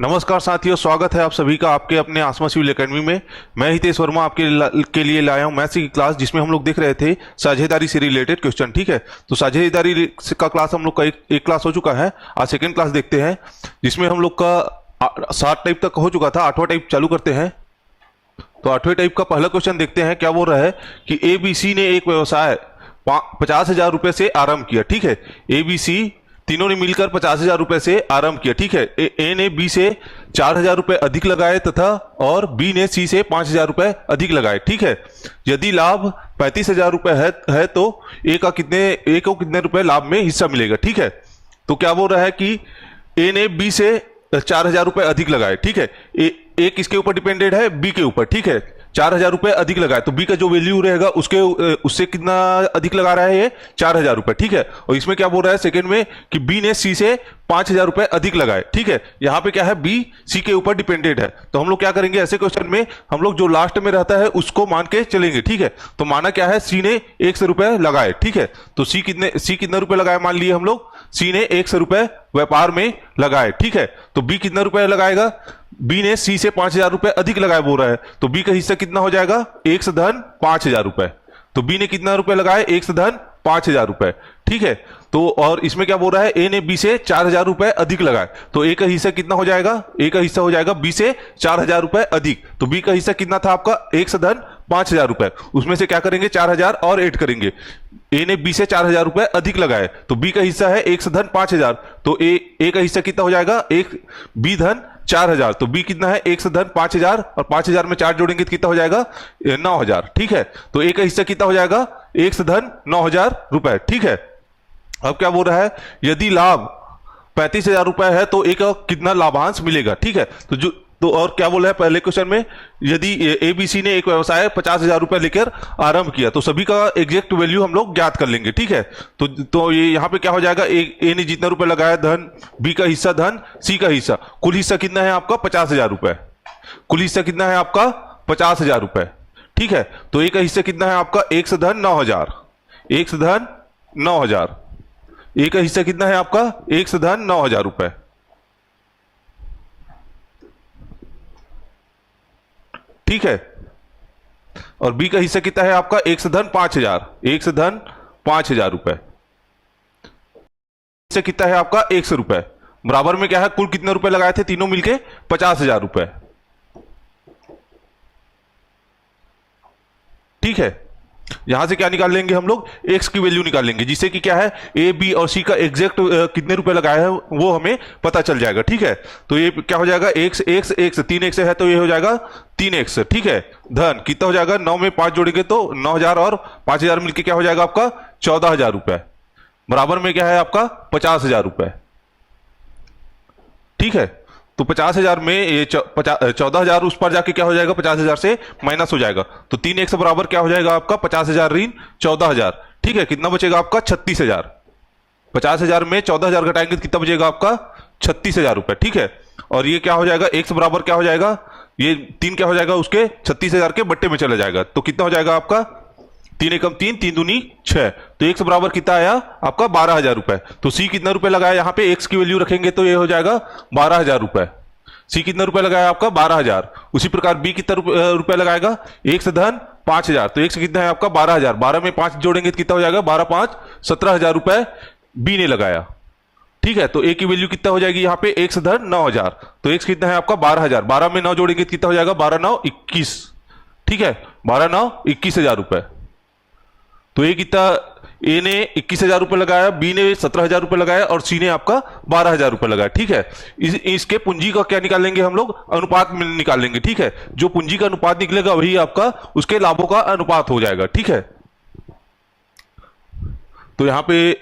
नमस्कार साथियों, स्वागत है आप सभी का आपके अपने आसमा सिविल एकेडमी में। मैं हितेश वर्मा के लिए लाया हूं मैथ्स की क्लास, जिसमें हम लोग देख रहे थे साझेदारी से रिलेटेड क्वेश्चन। ठीक है, तो साझेदारी का क्लास हम लोग का एक क्लास हो चुका है। आज सेकेंड क्लास देखते हैं, जिसमें हम लोग का 7 टाइप तक हो चुका था। 8वां टाइप चालू करते हैं। तो 8वें टाइप का पहला क्वेश्चन देखते हैं। क्या बोल रहा है कि ABC ने एक व्यवसाय 50,000 रुपए से आरंभ किया। ठीक है, ABC तीनों ने मिलकर 50,000 रुपए से आरंभ किया। ठीक है, ए ने बी से 4,000 रुपए अधिक लगाए तथा और बी ने सी से 5,000 रुपए अधिक लगाए। ठीक है, यदि लाभ 35,000 रुपए है तो ए को कितने रुपए लाभ में हिस्सा मिलेगा। ठीक है, तो क्या बोल रहा है कि ए ने बी से 4,000 रुपए अधिक लगाए। ठीक है, ए किसके ऊपर डिपेंडेड है? बी के ऊपर। ठीक है, 4,000 रुपए अधिक लगाए तो बी का जो वैल्यू रहेगा उससे कितना अधिक लगा रहा है ये? 4,000 रुपए। ठीक है, और इसमें क्या बोल रहा है सेकंड में कि बी ने सी से 5,000 रुपए अधिक लगाए। ठीक है, यहां पे क्या है? बी सी के ऊपर डिपेंडेड है। तो हम लोग क्या करेंगे ऐसे क्वेश्चन में? हम लोग जो लास्ट में रहता है उसको मान के चलेंगे। ठीक है, तो माना क्या है? सी ने 100 रुपए लगाए। ठीक है, तो सी कितने रुपए लगाए मान लिए हम लोग? सी ने 100 रुपए व्यापार में लगाए। ठीक है, तो बी कितना रुपए लगाएगा? बी ने सी से 5,000 रुपए अधिक लगाए बोल रहा है, तो बी का हिस्सा कितना हो जाएगा? 1 धन 5,000 रुपए। तो बी ने कितना रुपए लगाए? 1 धन 5,000 रुपए। ठीक है, तो और इसमें क्या बोल रहा है? ए ने बी से 4,000 रुपए अधिक लगाए, तो ए का हिस्सा कितना हो जाएगा? ए का हिस्सा हो जाएगा बी से 4,000 रुपए अधिक। तो बी का हिस्सा कितना था आपका? 1 धन 5,000 रुपए। उसमें से क्या करेंगे? 4,000 और ऐड करेंगे। ए ने बी से 4,000 रुपए अधिक लगाए, तो बी का हिस्सा है 1 धन 5,000, तो ए का हिस्सा कितना हो जाएगा? एक बी धन 4,000। तो बी कितना है? 1 धन 5,000, और 5,000 में 4 जोड़ेंगे तो कितना हो जाएगा? 9,000। ठीक है, तो ए का हिस्सा कितना हो जाएगा? 1 धन 9,000 रुपए। ठीक है, अब क्या बोल रहा है? यदि लाभ 35,000 रुपए है तो एक कितना लाभांश मिलेगा। ठीक है, तो और क्या बोला है पहले क्वेश्चन में? यदि एबीसी ने एक व्यवसाय 50,000 रुपए लेकर आरंभ किया तो सभी का एग्जैक्ट वैल्यू हम लोग ज्ञात कर लेंगे। ठीक है, तो ये यहां पे क्या हो जाएगा? ए ने जितना रुपए लगाया धन, बी का हिस्सा धन, सी का हिस्सा। कुल हिस्सा कितना है आपका? 50,000 रुपए। कुल हिस्सा कितना है आपका? 50,000 रुपए। ठीक है, तो ए का हिस्सा कितना है आपका? 1 धन 9,000। 1 धन 9,000। ए का हिस्सा कितना है आपका? 1 धन 9,000 रुपए। ठीक है, और बी का हिस्सा कितना है आपका? 1 धन 5,000। 1 धन 5,000 रुपए। हिस्सा कितना है आपका? 100 रुपए। बराबर में क्या है? कुल कितने रुपए लगाए थे तीनों मिलके? 50,000 रुपए। ठीक है, यहां से क्या निकाल लेंगे हम लोग? एक्स की वैल्यू निकाल लेंगे, जिससे कि क्या है? ए बी और सी का एग्जैक्ट कितने रुपए लगाए हैं वो हमें पता चल जाएगा। ठीक है, तो ये क्या हो जाएगा? एक्स एक्स एक्स 3x है तो ये हो जाएगा 3x। ठीक है, धन कितना हो जाएगा? 9 में 5 जोड़ेंगे तो 9,000 और 5,000 मिलकर क्या हो जाएगा आपका? 14,000 रुपए। बराबर में क्या है आपका? 50,000 रुपए। ठीक है, तो 50,000 में ये 14,000 उस पर जाके क्या हो जाएगा? 50,000 से माइनस हो जाएगा, तो 3x बराबर क्या हो जाएगा आपका? 50,000 ऋण 14,000। ठीक है, कितना बचेगा आपका? 36,000। 50,000 में 14,000 घटाएंगे तो कितना बचेगा आपका? 36,000 रुपए। ठीक है, और ये क्या हो जाएगा? x बराबर क्या हो जाएगा? ये 3 क्या हो जाएगा? उसके 36,000 के बट्टे में चला जाएगा, तो कितना हो जाएगा आपका? 3 एकम 3, 3 दूनी 6, तो x बराबर कितना आया आपका? 12,000 रुपए। तो सी कितना रुपए लगाया? यहाँ पे x की वैल्यू रखेंगे तो ये हो जाएगा 12,000 रुपए। सी कितना रुपए लगाया आपका? 12,000। उसी प्रकार बी कितना रुपए लगाएगा? 1 धन 5,000, तो x कितना है आपका? 12,000। 12 में 5 जोड़ेंगे तो कितना हो जाएगा? 12 5 17,000 रुपए बी ने लगाया। ठीक है, तो ए की वैल्यू कितना हो जाएगी यहाँ पे? 1 धन 9,000, तो x कितना है आपका? 12,000। 12 में 9 जोड़ेंगे तो कितना हो जाएगा? 12 9 21। ठीक है, 12 9 21,000 रुपए। तो ये कितना? ए ने 21,000 रुपए लगाया, बी ने 17,000 रुपए लगाया और सी ने आपका 12,000 रुपए लगाया। ठीक है, इसके पूंजी का क्या निकाल लेंगे हम लोग? अनुपात में निकाल लेंगे। ठीक है, जो पूंजी का अनुपात निकलेगा वही आपका उसके लाभों का अनुपात हो जाएगा। ठीक है, तो यहां पे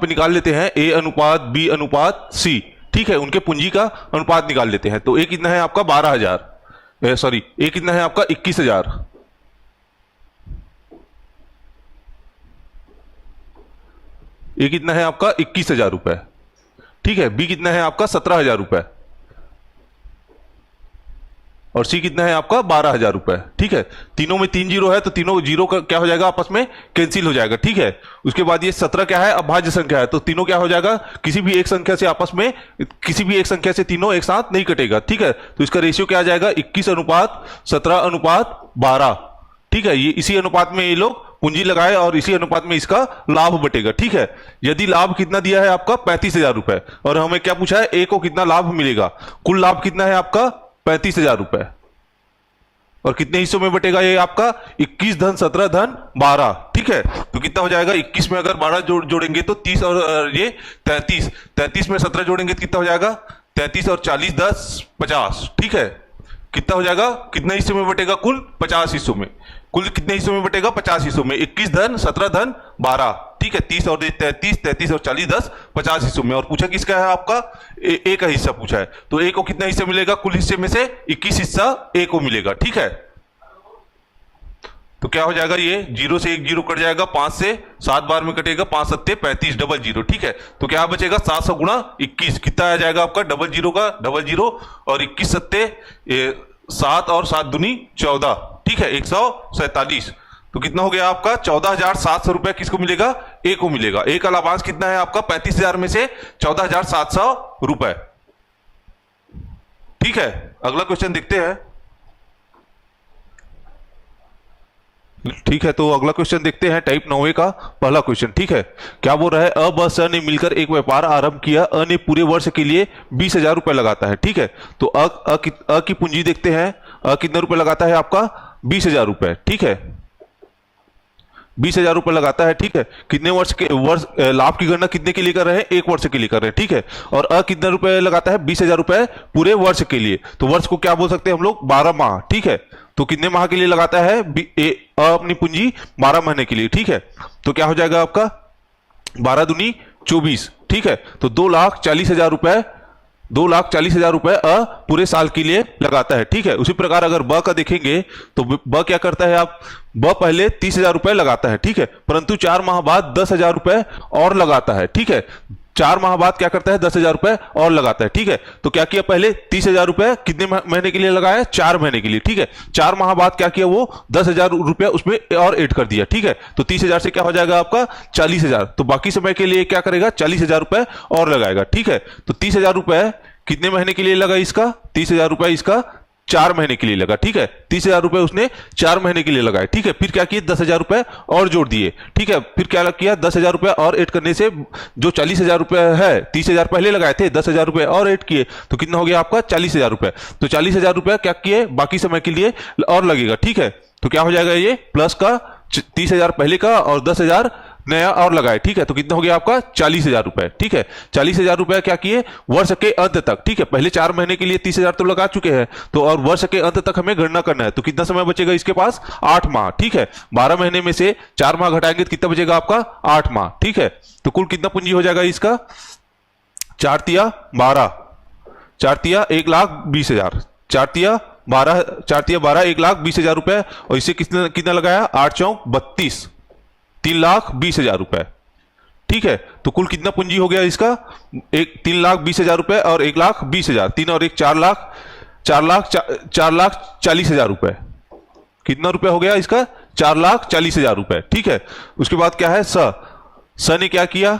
निकाल लेते हैं ए अनुपात बी अनुपात सी। ठीक है, उनके पूंजी का अनुपात निकाल लेते हैं। तो ए कितना है आपका? 12,000। सॉरी, ए कितना है आपका? 21,000। ए कितना है आपका? 21,000 रुपए। ठीक है, बी कितना है आपका? 17,000 रुपए। और सी कितना है आपका 12,000 रुपए। ठीक है, तीनों में 3 जीरो है तो तीनों जीरो का क्या हो जाएगा, आपस में कैंसिल हो जाएगा। ठीक है, उसके बाद ये 17 क्या है, अभाज्य संख्या है, तो तीनों क्या हो जाएगा, किसी भी एक संख्या से आपस में, किसी भी एक संख्या से तीनों एक साथ नहीं कटेगा। ठीक है, तो इसका रेशियो क्या आ जाएगा, 21:17:12। ठीक है, ये इसी अनुपात में ये लोग पूंजी लगाए और इसी अनुपात में इसका लाभ बटेगा। ठीक है, यदि लाभ कितना दिया है आपका 35,000 रुपए, और हमें क्या पूछा है, ए को कितना लाभ मिलेगा, कुल लाभ कितना है आपका 35,000 रुपए, और कितने हिस्सों में बटेगा ये आपका 21 धन 17 धन 12। ठीक है, तो कितना हो जाएगा, 21 में अगर 12 जोड़ेंगे तो 30, और ये 33 में 17 जोड़ेंगे तो कितना हो जाएगा, 33 और 40 10 50। ठीक है, कितना हो जाएगा, कितने हिस्सों में बटेगा, कुल 50 हिस्सों में। कुल कितने हिस्सों में बटेगा, 50 हिस्सों में, 21 धन 17 धन 12। ठीक है, 30 और 33 और 40 10 50 हिस्सों में। और पूछा किसका है आपका, ए का हिस्सा पूछा है, तो ए को कितना हिस्सा मिलेगा, कुल हिस्से में से 21 हिस्सा ए को मिलेगा। ठीक है, तो क्या हो जाएगा, ये 0 से 1 जीरो कट जाएगा, 5 से 7 बार में कटेगा, 5 सत्ते 35 डबल जीरो। ठीक है, तो क्या बचेगा, 700 गुणा 21, कितना आ जाएगा आपका, डबल जीरो का डबल जीरो, और 21 सत्ते 7 और 7 दूनी 14। ठीक है, 147, तो कितना हो गया आपका 14,700 रुपए किसको मिलेगा, ए को मिलेगा। ए का लाभांश कितना है आपका 35,000 में से 14,700 रुपए। ठीक है, अगला क्वेश्चन देखते हैं। ठीक है, तो अगला क्वेश्चन देखते हैं, टाइप 9 का पहला क्वेश्चन। ठीक है, क्या बोल रहा है, अ ब स ने मिलकर एक व्यापार आरंभ किया। अ ने पूरे वर्ष के लिए 20,000 रुपए लगाता है। ठीक है, तो अ की पूंजी देखते हैं, अ कितने रुपए लगाता है आपका 20,000 रुपए। ठीक है, 20,000 रुपए लगाता है। ठीक है, कितने वर्ष लाभ की गणना कितने के लिए कर रहे हैं, 1 वर्ष के लिए कर रहे हैं। ठीक है, और अ कितने रुपए लगाता है, 20,000 रुपए पूरे वर्ष के लिए, तो वर्ष को क्या बोल सकते हैं हम लोग, 12 माह। ठीक है, तो कितने माह के लिए लगाता है, अपनी पूंजी 12 महीने के लिए। ठीक है, तो क्या हो जाएगा आपका 12 दूनी 24। ठीक है, तो 2,40,000 रुपए, 2,40,000 रुपए पूरे साल के लिए लगाता है। ठीक है, उसी प्रकार अगर ब का देखेंगे तो ब क्या करता है, आप ब पहले 30,000 रुपए लगाता है। ठीक है, परंतु 4 माह बाद 10,000 रुपए और लगाता है। ठीक है, 4 माह बाद क्या करता है, 10,000 रुपए और लगाता है। ठीक है, तो क्या किया, पहले 30,000 रुपए कितने महीने के लिए लगाया, 4 महीने के लिए। ठीक है, 4 माह बाद क्या किया, वो 10,000 रुपए उसमें और ऐड कर दिया। ठीक है, तो 30,000 से क्या हो जाएगा आपका 40,000, तो बाकी समय के लिए क्या करेगा, 40,000 रुपए और लगाएगा। ठीक है, तो 30,000 रुपए कितने महीने के लिए लगा इसका, 30,000 रुपए इसका 4 महीने के लिए लगा। ठीक है, 30,000 रुपए उसने 4 महीने के लिए लगाए। ठीक है, फिर क्या किए, 10,000 रुपए और जोड़ दिए। ठीक है, फिर क्या किया, 10,000 रुपए और ऐड करने से जो 40,000 रुपए है, 30,000 पहले लगाए थे, 10,000 रुपए और ऐड किए, तो कितना हो गया आपका 40,000 रुपए। तो 40,000 रुपए क्या किए, बाकी समय के लिए और लगेगा। ठीक है, तो क्या हो जाएगा, ये प्लस का 30,000 पहले का और 10,000 नया और लगाए। ठीक है, तो कितना हो गया आपका 40,000 रुपए। ठीक है, 40,000 रुपए क्या किए, वर्ष के अंत तक। ठीक है, पहले 4 महीने के लिए 30,000 तो लगा चुके हैं, तो और वर्ष के अंत तक हमें गणना करना है, तो कितना समय बचेगा इसके पास, 8 माह। ठीक है, 12 महीने में से 4 माह घटाएंगे तो कितना बचेगा आपका 8 माह। ठीक है, तो कुल कितना पूंजी हो जाएगा इसका, 4 तिया 12, 4 तिया 1,20,000, 4 तिया 12, 4 तिया 12, 1,20,000 रुपए, और इसे कितना कितना लगाया, 8 चौक 32, 3,20,000 रुपए। ठीक है, तो कुल कितना पूंजी हो गया इसका, 3,20,000 रुपए और 1,20,000, 3 और 1 4,40,000 रुपए। कितना रुपए हो गया इसका, 4,40,000 रुपए। ठीक है, उसके बाद क्या है, स ने क्या किया,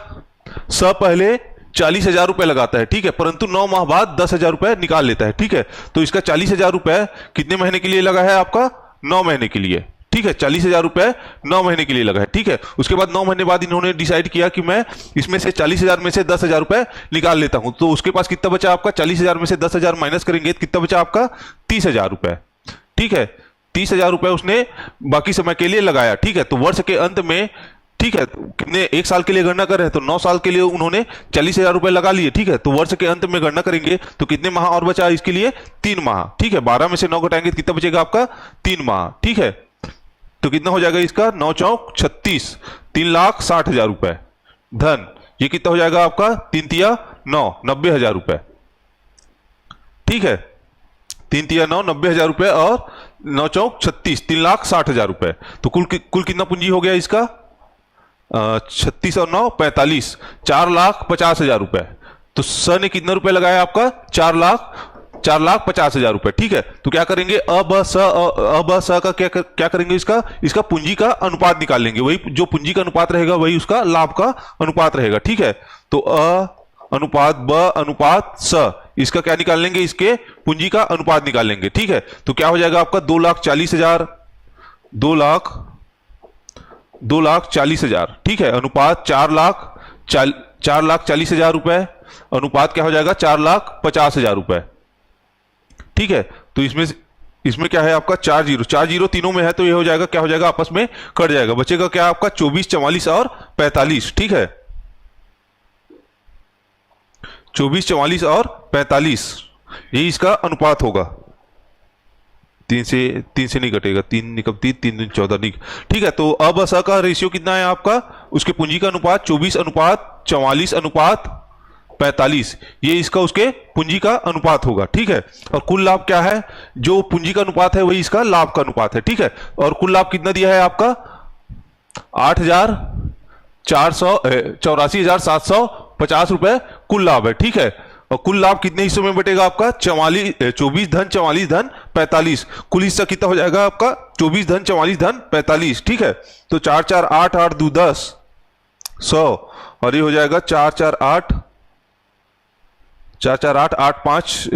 स पहले 40,000 रुपए लगाता है। ठीक है, परंतु 9 माह बाद 10,000 रुपए निकाल लेता है। ठीक है, तो इसका 40,000 रुपए कितने महीने के लिए लगा है आपका, 9 महीने के लिए। ठीक है, 40,000 रुपए 9 महीने के लिए लगा है। ठीक है, उसके बाद 9 महीने बाद इन्होंने डिसाइड किया कि मैं इसमें से 40,000 में से 10,000 रुपए निकाल लेता हूं, तो उसके पास कितना बचा आपका, 40,000 में से 10,000 माइनस करेंगे तो कितना बचा आपका 30,000 रुपए। ठीक है, 30,000 रुपए उसने बाकी समय के लिए लगाया। ठीक है, तो वर्ष के अंत में, ठीक है, कितने 1 साल के लिए गणना कर रहे हैं, तो 9 साल के लिए उन्होंने 40,000 रुपए लगा लिए। ठीक है, तो वर्ष के अंत में गणना करेंगे तो कितने माह और बचा इसके लिए, 3 माह। ठीक है, 12 में से 9 घटाएंगे तो कितना बचेगा आपका 3 माह। ठीक है, तो कितना हो जाएगा इसका, 9 चौक 36, 3,60,000 रुपए। धन ये कितना हो जाएगा आपका, 3 तिया 9, 90,000 रुपए। ठीक है, 3 तिया 9, 90,000 रुपए, और 9 चौक 36, 3,60,000 रुपए। तो कुल कितना पूंजी हो गया इसका, 36 और 9 45, 4,50,000 रुपए। तो स ने कितना रुपए लगाया आपका, 4,50,000 रुपए। ठीक है, तो क्या करेंगे, अब का क्या करेंगे, इसका पूंजी का अनुपात निकाल लेंगे। वही जो पूंजी का अनुपात रहेगा वही उसका लाभ का अनुपात रहेगा। ठीक है, तो अनुपात ब अनुपात स, इसका क्या निकाल लेंगे, इसके पूंजी का अनुपात निकाल लेंगे। ठीक है, तो क्या हो जाएगा आपका 2,40,000, 2,40,000। ठीक है, अनुपात 4,40,000 रुपए, अनुपात क्या हो जाएगा 4,50,000 रुपए। ठीक है, तो इसमें क्या है आपका 4 जीरो तीनों में है, तो ये हो जाएगा, क्या हो जाएगा, आपस में कट जाएगा। बचेगा क्या आपका 24, 44 और 45। ठीक है, 24, 44 और 45, यही इसका अनुपात होगा। 3 से नहीं कटेगा, 3 निकल 3 दिन 14 नहीं। ठीक है, तो अब असा का रेशियो कितना है आपका, उसके पूंजी का अनुपात 24 अनुपात 44 अनुपात 45, ये इसका उसके पूंजी का अनुपात होगा। ठीक है, और कुल लाभ क्या है, जो पूंजी का अनुपात है वही इसका लाभ का अनुपात है। ठीक है, और कुल लाभ कितना दिया है आपका 84,750 रुपए कुल लाभ है। ठीक है, और कुल लाभ कितने हिस्सों में बटेगा आपका 24 धन 44 धन 45, कुल हिस्सा कितना हो जाएगा आपका 24 धन 44 धन 45। ठीक है, तो 4 4 8 8 2 10 100, और ये हो जाएगा 4 4 8 8 5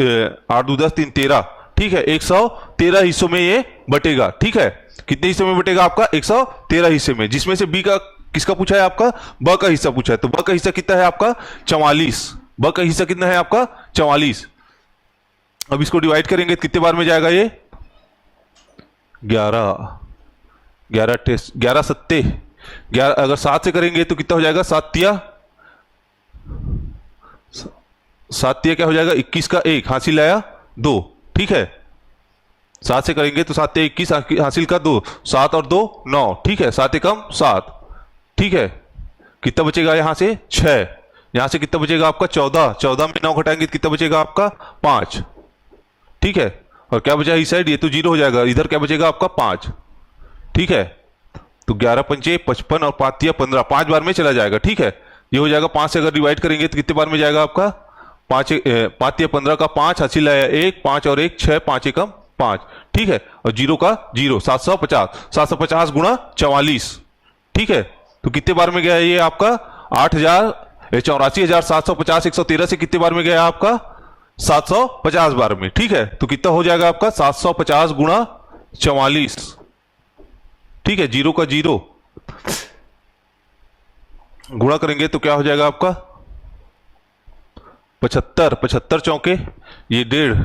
8 2 10 3 13। ठीक है, 113 हिस्सों में ये बटेगा। ठीक है, कितने हिस्सों में बटेगा आपका 113 हिस्से में, जिसमें से बी का किसका पूछा है आपका, ब का हिस्सा पूछा है। तो ब का हिस्सा कितना है आपका 44, ब का हिस्सा कितना है आपका 44। अब इसको डिवाइड करेंगे कितने बार में जाएगा ये 11 सत्ते 11, अगर 7 से करेंगे तो कितना हो जाएगा 7 तिया क्या हो जाएगा 21 का 1 हासिल आया 2। ठीक है, 7 से करेंगे तो 7 21 हासिल का 2, 7 और 2 9। ठीक है, 7 एकम 7। ठीक है, कितना बचेगा यहां से 6, यहां से कितना बचेगा आपका 14, 14 में 9 घटाएंगे तो कितना बचेगा आपका 5। ठीक है, और क्या बचा इस साइड, ये तो 0 हो जाएगा, इधर क्या बचेगा आपका 5। ठीक है, तो 11 पंचे 55 और 5 तिया 15, 5 बार में चला जाएगा। ठीक है, ये हो जाएगा 5 से अगर डिवाइड करेंगे तो कितने बार में जाएगा आपका 5 तिया 15 का 5 हासिल आया 1, 5 और 1 6, 5 एकम 5। ठीक है, और 0 का 0, 750 गुणा 44। ठीक है, तो कितने बार में गया ये आपका 84,750 113 से कितने बार में गया आपका 750 बार में। ठीक है, तो कितना हो जाएगा आपका 750 गुणा 44। ठीक है, 0 का 0 गुणा करेंगे तो क्या हो जाएगा आपका 75, 75 चौके ये 1.5,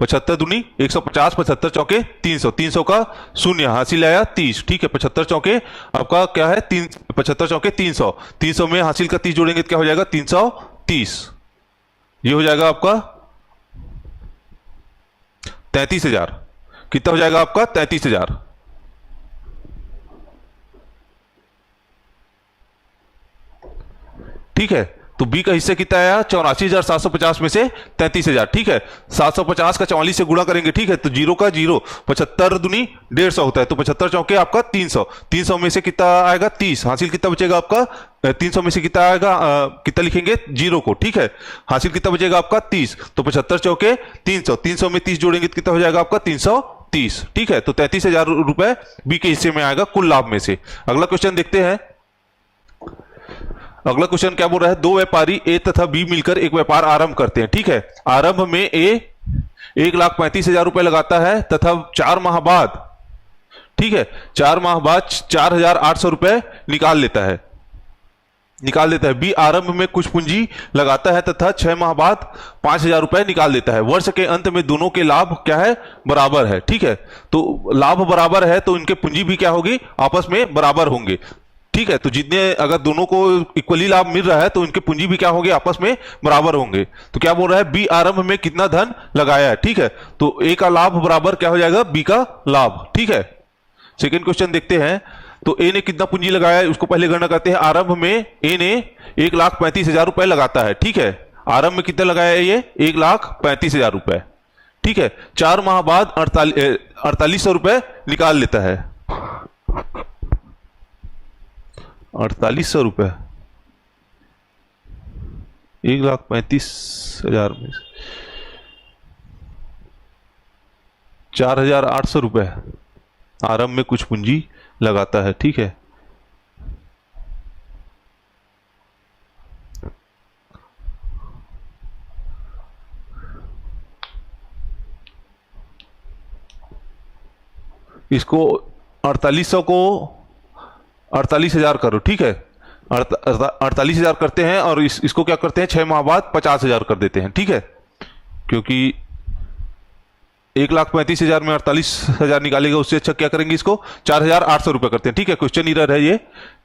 75 दूनी 150, 75 चौके 300, 300 का 0 हासिल आया 30। ठीक है, 75 चौके आपका क्या है 75 चौके 300, 300 में हासिल का 30 जोड़ेंगे तो क्या हो जाएगा 330, ये हो जाएगा आपका 33,000। कितना हो जाएगा आपका 33,000। ठीक है, तो बी का हिस्सा कितना आया 84,750 में से 33,000। ठीक है, 750 का 44 से गुणा करेंगे। ठीक है, तो 0 का 0, 75 दूनी 150 होता है, तो 75 चौके आपका 300, 300 में से कितना आएगा 30, हासिल कितना बचेगा आपका 300 में से कितना आएगा कितना लिखेंगे 0 को। ठीक है, हासिल कितना बचेगा आपका 30, तो 75 चौके 300, 300 में 30 जोड़ेंगे तो कितना हो जाएगा आपका 330। ठीक है, तो 33,000 रुपए बी के हिस्से में आएगा कुल लाभ में से। अगला क्वेश्चन देखते हैं। अगला क्वेश्चन क्या बोल रहा है, दो व्यापारी ए तथा बी मिलकर एक व्यापार आरंभ करते हैं। ठीक है, आरंभ में ए 1,35,000 रुपए लगाता है तथा 4 माह बाद, ठीक है 4 माह बाद 4,800 रुपए निकाल लेता है। बी आरंभ में कुछ पूंजी लगाता है तथा 6 माह बाद 5,000 रुपए निकाल देता है। वर्ष के अंत में दोनों के लाभ क्या है बराबर है। ठीक है, तो लाभ बराबर है तो इनके पूंजी भी क्या होगी आपस में बराबर होंगे। ठीक है, तो जितने अगर दोनों को इक्वली लाभ मिल रहा है तो इनके पूंजी भी क्या होंगे आपस में बराबर होंगे। तो क्या बोल रहा है बी आरंभ में कितना धन लगाया है। ठीक है, तो ए का लाभ बराबर क्या हो जाएगा बी का लाभ। ठीक है, सेकंड क्वेश्चन देखते हैं। तो ए ने कितना पूंजी लगाया है उसको पहले गणना करते हैं। आरंभ में ए ने 1,35,000 रुपए लगाता है। ठीक है, आरंभ में कितना लगाया है ये 1,35,000 रुपए। ठीक है, 4 माह बाद 4,800 रुपए निकाल लेता है। 4,800 रुपए 1,35,000 में 4,800 रुपये आरंभ में कुछ पूंजी लगाता है, ठीक है। इसको 4800 को 48,000 करो, ठीक है। 48,000 करते हैं और इसको क्या करते हैं, 6 माह बाद 50,000 कर देते हैं, ठीक है। क्योंकि 1,35,000 में 48,000 निकालेगा, उससे अच्छा क्या करेंगे, इसको 4,800 रुपये करते हैं, ठीक है। क्वेश्चन इरर है ये।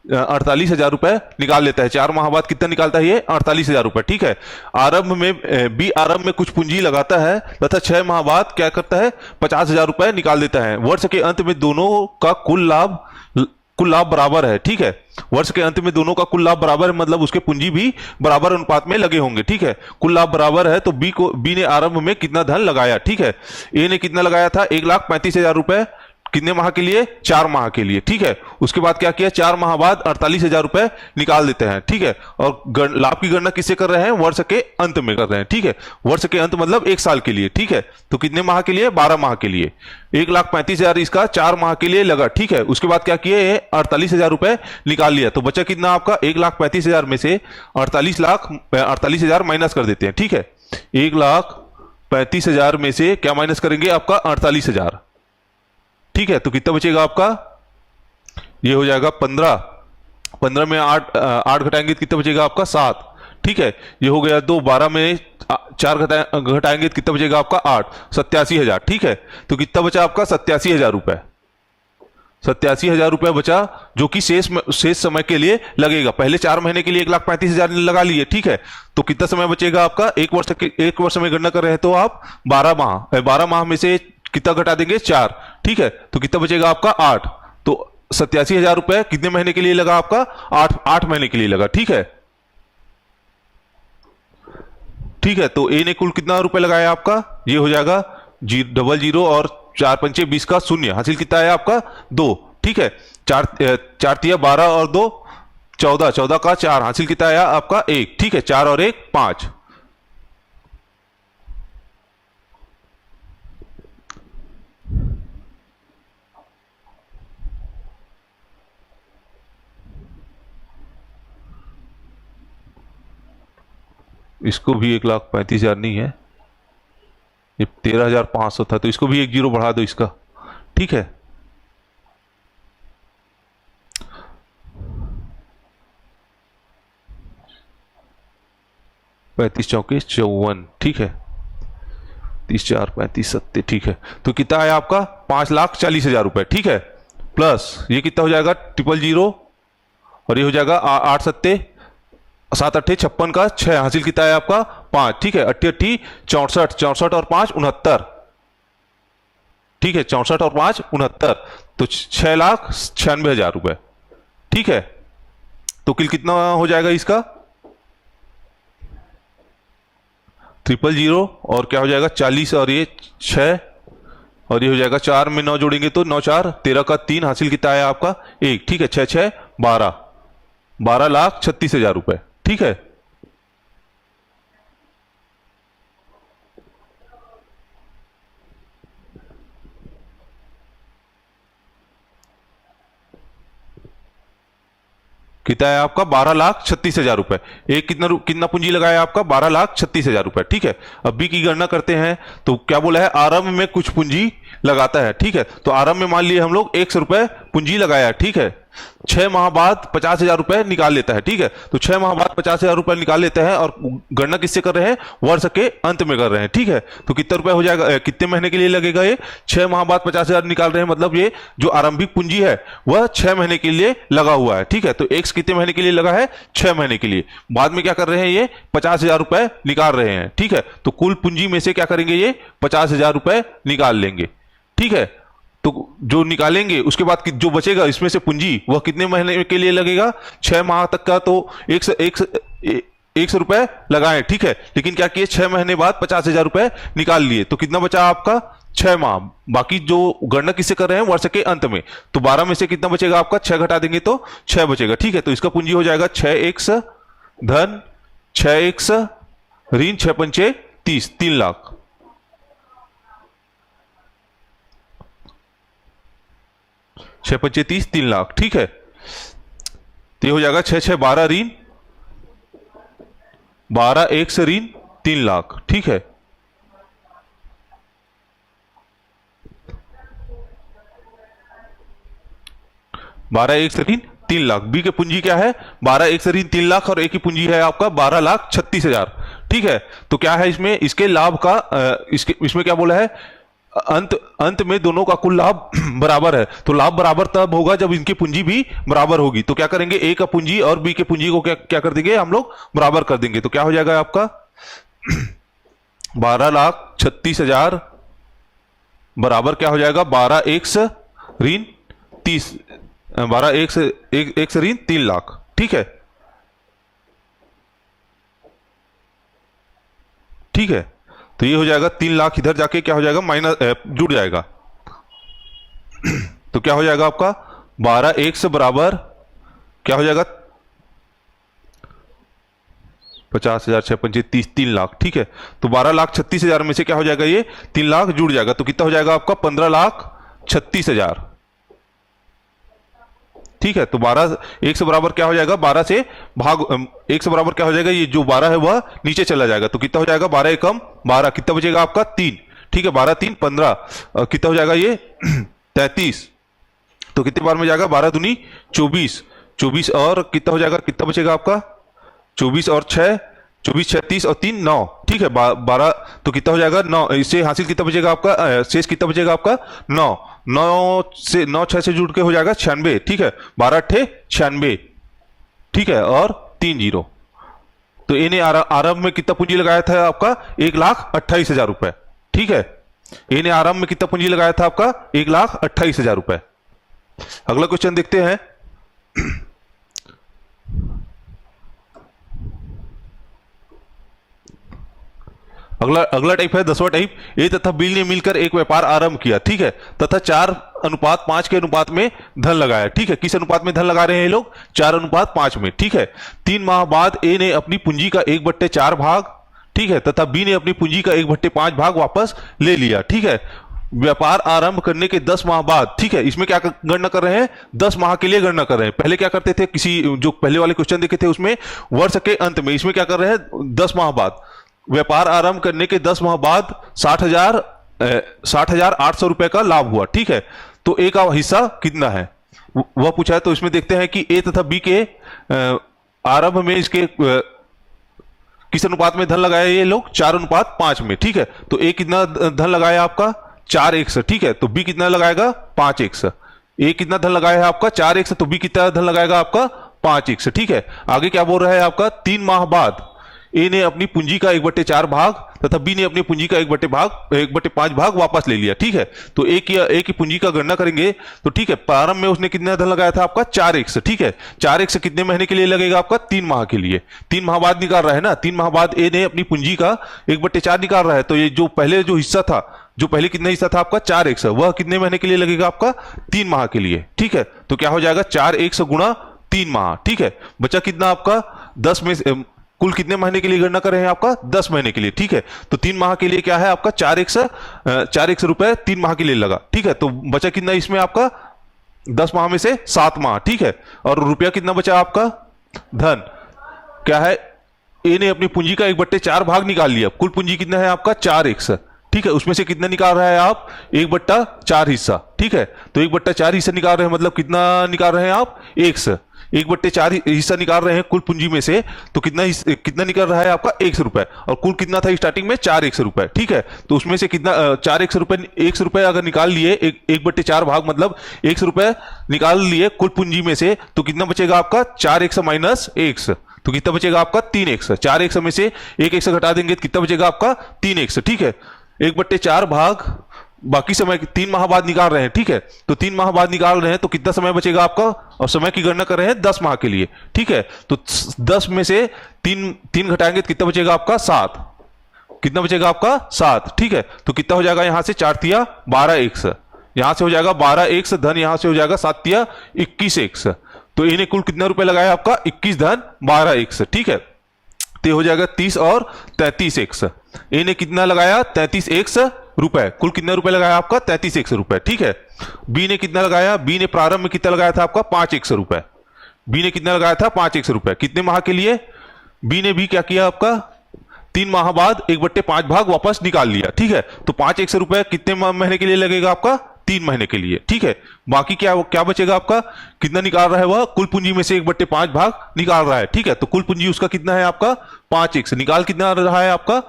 48,000 रुपये निकाल लेता है, 4 माह बाद कितना निकालता है ये, 48,000 रुपये, ठीक है। आरंभ में बी आरंभ में कुछ पूंजी लगाता है तथा 6 माह बाद क्या करता है, 50,000 रुपये निकाल देता है। वर्ष के अंत में दोनों का कुल लाभ बराबर है, ठीक है। वर्ष के अंत में दोनों का कुल लाभ बराबर है, मतलब उसके पूंजी भी बराबर अनुपात में लगे होंगे, ठीक है। कुल लाभ बराबर है तो बी ने आरंभ में कितना धन लगाया, ठीक है। ए ने कितना लगाया था, 1,35,000 रुपए, कितने माह के लिए, 4 माह के लिए, ठीक है। उसके बाद क्या किया, 4 माह बाद 48,000 रुपए निकाल देते हैं, ठीक है। और लाभ की गणना किससे कर रहे हैं, वर्ष के अंत में कर रहे हैं, ठीक है। वर्ष के अंत मतलब 1 साल के लिए, ठीक है। तो कितने माह के लिए, 12 माह के लिए। 1,35,000 इसका 4 माह के लिए लगा, ठीक है। उसके बाद क्या किए, 48,000 रुपए निकाल लिया। तो बचा कितना आपका, 1,35,000 में से 48,000 माइनस कर देते हैं, ठीक है। 1,35,000 में से क्या माइनस करेंगे, आपका 48,000, ठीक है। तो कितना बचेगा आपका, ये हो जाएगा 15। 15 में 8 घटाएंगे तो कितना बचेगा आपका, 7, ठीक है। ये हो गया 2। 12 में 4 घटाएंगे तो कितना बचेगा आपका, 8। 87,000, ठीक है। तो कितना बचा आपका, 87,000 रुपए। 87,000 रुपए बचा, जो कि शेष समय के लिए लगेगा। पहले 4 महीने के लिए 1,35,000 लगा लिए, ठीक है। तो कितना समय बचेगा आपका, 1 वर्ष में गणना कर रहे हैं तो आप 12 माह में से कितना घटा देंगे, 4, ठीक है। तो कितना बचेगा आपका, 8। तो 87,000 रुपए कितने महीने के लिए लगा आपका, 8 महीने के लिए लगा, ठीक है। ठीक है, तो ए ने कुल कितना रुपए लगाया आपका, ये हो जाएगा 00 और 4 पंचे 20 का 0, हासिल कितना है आपका, 2, ठीक है। 4 तिया 12 और 2 14, 14 का 4, हासिल कितना आया आपका, 1, ठीक है। 4 और 1 5। इसको भी 1,35,000 नहीं है, ये 13,500 था, तो इसको भी 1 जीरो बढ़ा दो इसका, ठीक है। पैंतीस चौके 54, ठीक है। 30 4 35 70, ठीक है। तो कितना आया आपका, 5,40,000 रुपए, ठीक है। प्लस ये कितना हो जाएगा, 000 और ये हो जाएगा 8 सत्ते 7 अट्ठे 56 का 6, हासिल कितना है आपका, 5, ठीक है। 8 8 64, 64 और 5 69, ठीक है। 64 और 5 69, तो 6,96,000 रुपए, ठीक है। तो कुल कितना हो जाएगा इसका, 000 और क्या हो जाएगा 40 और ये 6 और ये हो जाएगा 4 में 9 जोड़ेंगे तो 9 4 13 का 3, हासिल कितना आया आपका, 1, ठीक है। 6 6 12, 12,36,000 रुपए, ठीक है। कितना है आपका, 12,36,000 रुपए। एक कितना पूंजी लगाया आपका, 12,36,000 रुपए, ठीक है। अब बी की गणना करते हैं, तो क्या बोला है, आरंभ में कुछ पूंजी लगाता है, ठीक है। तो आरंभ में मान लिए हम लोग 100 रुपए पूंजी लगाया, ठीक है। 6 माह बाद 50,000 रुपए निकाल लेता है, ठीक है। तो 6 माह बाद 50,000 रुपए निकाल लेता है और गणना किससे कर रहे हैं, वर्ष के अंत में कर रहे हैं, ठीक है। तो कितना रुपए हो जाएगा, कितने महीने के लिए लगेगा ये, 6 माह बाद 50,000 निकाल रहे हैं, मतलब ये जो आरंभिक पूंजी है वह 6 महीने के लिए लगा हुआ है, ठीक है। तो एक्स कितने महीने के लिए लगा है, 6 महीने के लिए। बाद में क्या कर रहे हैं, ये 50,000 रुपए निकाल रहे हैं, ठीक है। तो कुल पूंजी में से क्या करेंगे, ये 50,000 रुपए निकाल लेंगे, ठीक है। तो जो निकालेंगे उसके बाद जो बचेगा इसमें से पूंजी, वह कितने महीने के लिए लगेगा, 6 माह तक का। तो 100 रुपए लगाए, ठीक है। लेकिन क्या किए, 6 महीने बाद 50,000 रुपए निकाल लिए, तो कितना बचा आपका, 6 माह। बाकी जो गणना किससे कर रहे हैं, वर्ष के अंत में। तो 12 में से कितना बचेगा आपका, 6 घटा देंगे तो 6 बचेगा, ठीक है। तो इसका पूंजी हो जाएगा 6x धन 6x ऋण 6 पंचे 30, 3 लाख। 6 पंचे 30, 3 लाख। ठीक है, तो ये हो जाएगा 6 6 12 ऋण 12 1 से ऋण 3 लाख। ठीक है, बारह एक से ऋण 3 लाख। बी की पूंजी क्या है? 12 एक से ऋण 3 लाख और ए की पूंजी है आपका 12,36,000। ठीक है, तो क्या है इसमें, इसके लाभ का इसमें क्या बोला है, अंत में दोनों का कुल लाभ बराबर है। तो लाभ बराबर तब होगा जब इनकी पूंजी भी बराबर होगी। तो क्या करेंगे, ए का पूंजी और बी के पूंजी को क्या कर देंगे हम लोग, बराबर कर देंगे। तो क्या हो जाएगा आपका 12,36,000 बराबर क्या हो जाएगा, 12 एक से ऋण 30, 12 एक से ऋण 3 लाख। ठीक है, ठीक है, तो ये हो जाएगा 3 लाख, इधर जाके क्या हो जाएगा, माइनस जुड़ जाएगा। तो क्या हो जाएगा आपका 12 एक से बराबर क्या हो जाएगा, 50,000 6 पंचे 30, 3 लाख। ठीक है, तो 12,36,000 में से क्या हो जाएगा, ये 3 लाख जुड़ जाएगा। तो कितना हो जाएगा आपका 15,36,000। ठीक है, तो 12 एक से बराबर क्या हो जाएगा, 12 से भाग 1 से बराबर क्या हो जाएगा, ये जो 12 है वह नीचे चला जाएगा। तो कितना हो जाएगा, 12 एकम 12, कितना बचेगा आपका 3। ठीक है, 12 3 15, कितना हो जाएगा ये 33। तो कितने बार में जाएगा, 12 दूनी 24, 24 और कितना हो जाएगा, कितना बचेगा आपका 24 और 6, 24 36 और 3 9। ठीक है, 12, तो कितना हो जाएगा 9, इससे हासिल कितना बचेगा आपका, शेष कितना बचेगा आपका 9, 9 से 9 6 से जुड़ के हो जाएगा 96। ठीक है, 12 अट्ठे 96। ठीक है, और 3 जीरो। तो इन्हें आरंभ में कितना पूंजी लगाया था आपका, 1,28,000 रुपए। ठीक है, इन्हें आरंभ में कितना पूंजी लगाया था आपका, 1,28,000 रुपए। अगला क्वेश्चन देखते हैं। अगला टाइप है 10वां टाइप। ए तथा बी ने मिलकर एक व्यापार आरंभ किया। ठीक है, तथा 4:5 के अनुपात में धन लगाया। ठीक है, किस अनुपात में धन लगा रहे हैं ये लोग, 4:5 में। ठीक है, 3 माह बाद ए ने अपनी पूंजी का 1/4 भाग, ठीक है, तथा बी ने अपनी पूंजी का 1/5 भाग वापस ले लिया। ठीक है, व्यापार आरंभ करने के 10 माह बाद। ठीक है, इसमें क्या गणना कर रहे हैं, 10 माह के लिए गणना कर रहे हैं। पहले क्या करते थे, किसी जो पहले वाले क्वेश्चन देखे थे उसमें वर्ष के अंत में, इसमें क्या कर रहे हैं 10 माह बाद। व्यापार आरंभ करने के 10 माह बाद 60,800 रुपए का लाभ हुआ। ठीक है, तो ए का हिस्सा कितना है वह पूछा है। तो इसमें देखते हैं कि ए तथा बी के आरंभ में इसके किस अनुपात में धन लगाया ये लोग, 4:5 में। ठीक है, तो ए कितना धन लगाया आपका 4x। ठीक है, तो बी कितना लगाएगा 5x। ए कितना धन लगाया है आपका 4x, तो बी कितना धन लगाएगा आपका 5x। ठीक है, आगे क्या बोल रहा है आपका, 3 माह बाद ए ने अपनी पूंजी का 1/4 भाग तथा बी ने अपनी पूंजी का 1/5 भाग वापस ले लिया। ठीक है, तो ए की पूंजी का गणना करेंगे तो ठीक है, प्रारंभ में उसने कितना धन लगाया था आपका 4x। ठीक है, 4x कितने महीने के लिए लगेगा आपका, 3 माह के लिए। 3 माह बाद निकाल रहा है ना, 3 माह बाद ए ने अपनी पूंजी का 1/4 निकाल रहा है। तो ये जो पहले जो हिस्सा था, जो पहले कितना हिस्सा था आपका 4x, वह कितने महीने के लिए लगेगा आपका 3 माह के लिए। ठीक है, तो क्या हो जाएगा 4x गुणा 3 माह। ठीक है, बचा कितना आपका 10 में कुल कितने महीने के लिए गणना कर रहे हैं आपका 10 महीने के लिए। ठीक है, तो 3 माह के लिए क्या है आपका 4x रुपए 3 माह के लिए लगा। ठीक है, तो बचा कितना इसमें आपका 10 माह में से 7 माह। ठीक है, और रुपया कितना बचा आपका, धन क्या है, ए ने अपनी पूंजी का 1/4 भाग निकाल लिया। कुल पूंजी कितना है आपका 4x। ठीक है, उसमें से कितना निकाल रहा है आप 1/4 हिस्सा। ठीक है, तो 1/4 हिस्सा निकाल रहे हैं, मतलब कितना निकाल रहे हैं आप x, 1/4 हिस्सा निकाल रहे हैं कुल पूंजी में से। तो कितना निकल रहा है आपका 1 रुपए, और कुल कितना था स्टार्टिंग में 4x रुपए। ठीक है, तो उसमें से कितना 4x रुपए, 1 रुपए अगर निकाल लिए 1/4 भाग, मतलब 1 रुपए निकाल लिए कुल पूंजी में से, तो कितना बचेगा आपका 4x माइनस x। तो कितना बचेगा आपका 3x। 4x में से 1x घटा देंगे तो कितना बचेगा आपका 3x। ठीक है, 1/4 भाग बाकी समय 3 माह बाद निकाल रहे हैं। ठीक है, तो 3 माह बाद निकाल रहे हैं तो कितना समय बचेगा आपका, और समय की गणना कर रहे हैं 10 माह के लिए। ठीक है, तो 10 में से 3 घटाएंगे तो कितना बचेगा आपका 7। कितना बचेगा आपका 7। ठीक है, तो कितना हो जाएगा, यहां से 4 तिया 12x, यहां से हो जाएगा 12x धन, यहां से हो जाएगा 7 तिया 21x। तो इन्हें कुल कितना रुपए लगाया आपका 21 धन 12x। ठीक है, तो हो जाएगा 30 और 33x। इन्हें कितना लगाया 33x रुपए। कुल कितने रुपए लगाया आपका? 33,100 रुपए। ठीक है, बी ने कितना लगाया? बी ने प्रारंभ में कितना लगाया था आपका? 5,100 रुपए। बी ने कितना लगाया था? 5,100 रुपए। कितने माह के लिए? बी ने भी क्या किया आपका? 3 माह बाद 1/5 भाग वापस निकाल लिया। ठीक है, तो 5,100 रुपए कितने महीने के लिए लगेगा आपका? 3 महीने के लिए। ठीक है, बाकी क्या क्या बचेगा आपका? कितना निकाल रहा है वह? कुल पूंजी में से 1/5 भाग निकाल रहा है। ठीक है, तो कुल पूंजी उसका कितना है आपका? 5,100। निकाल कितना रहा है आपका?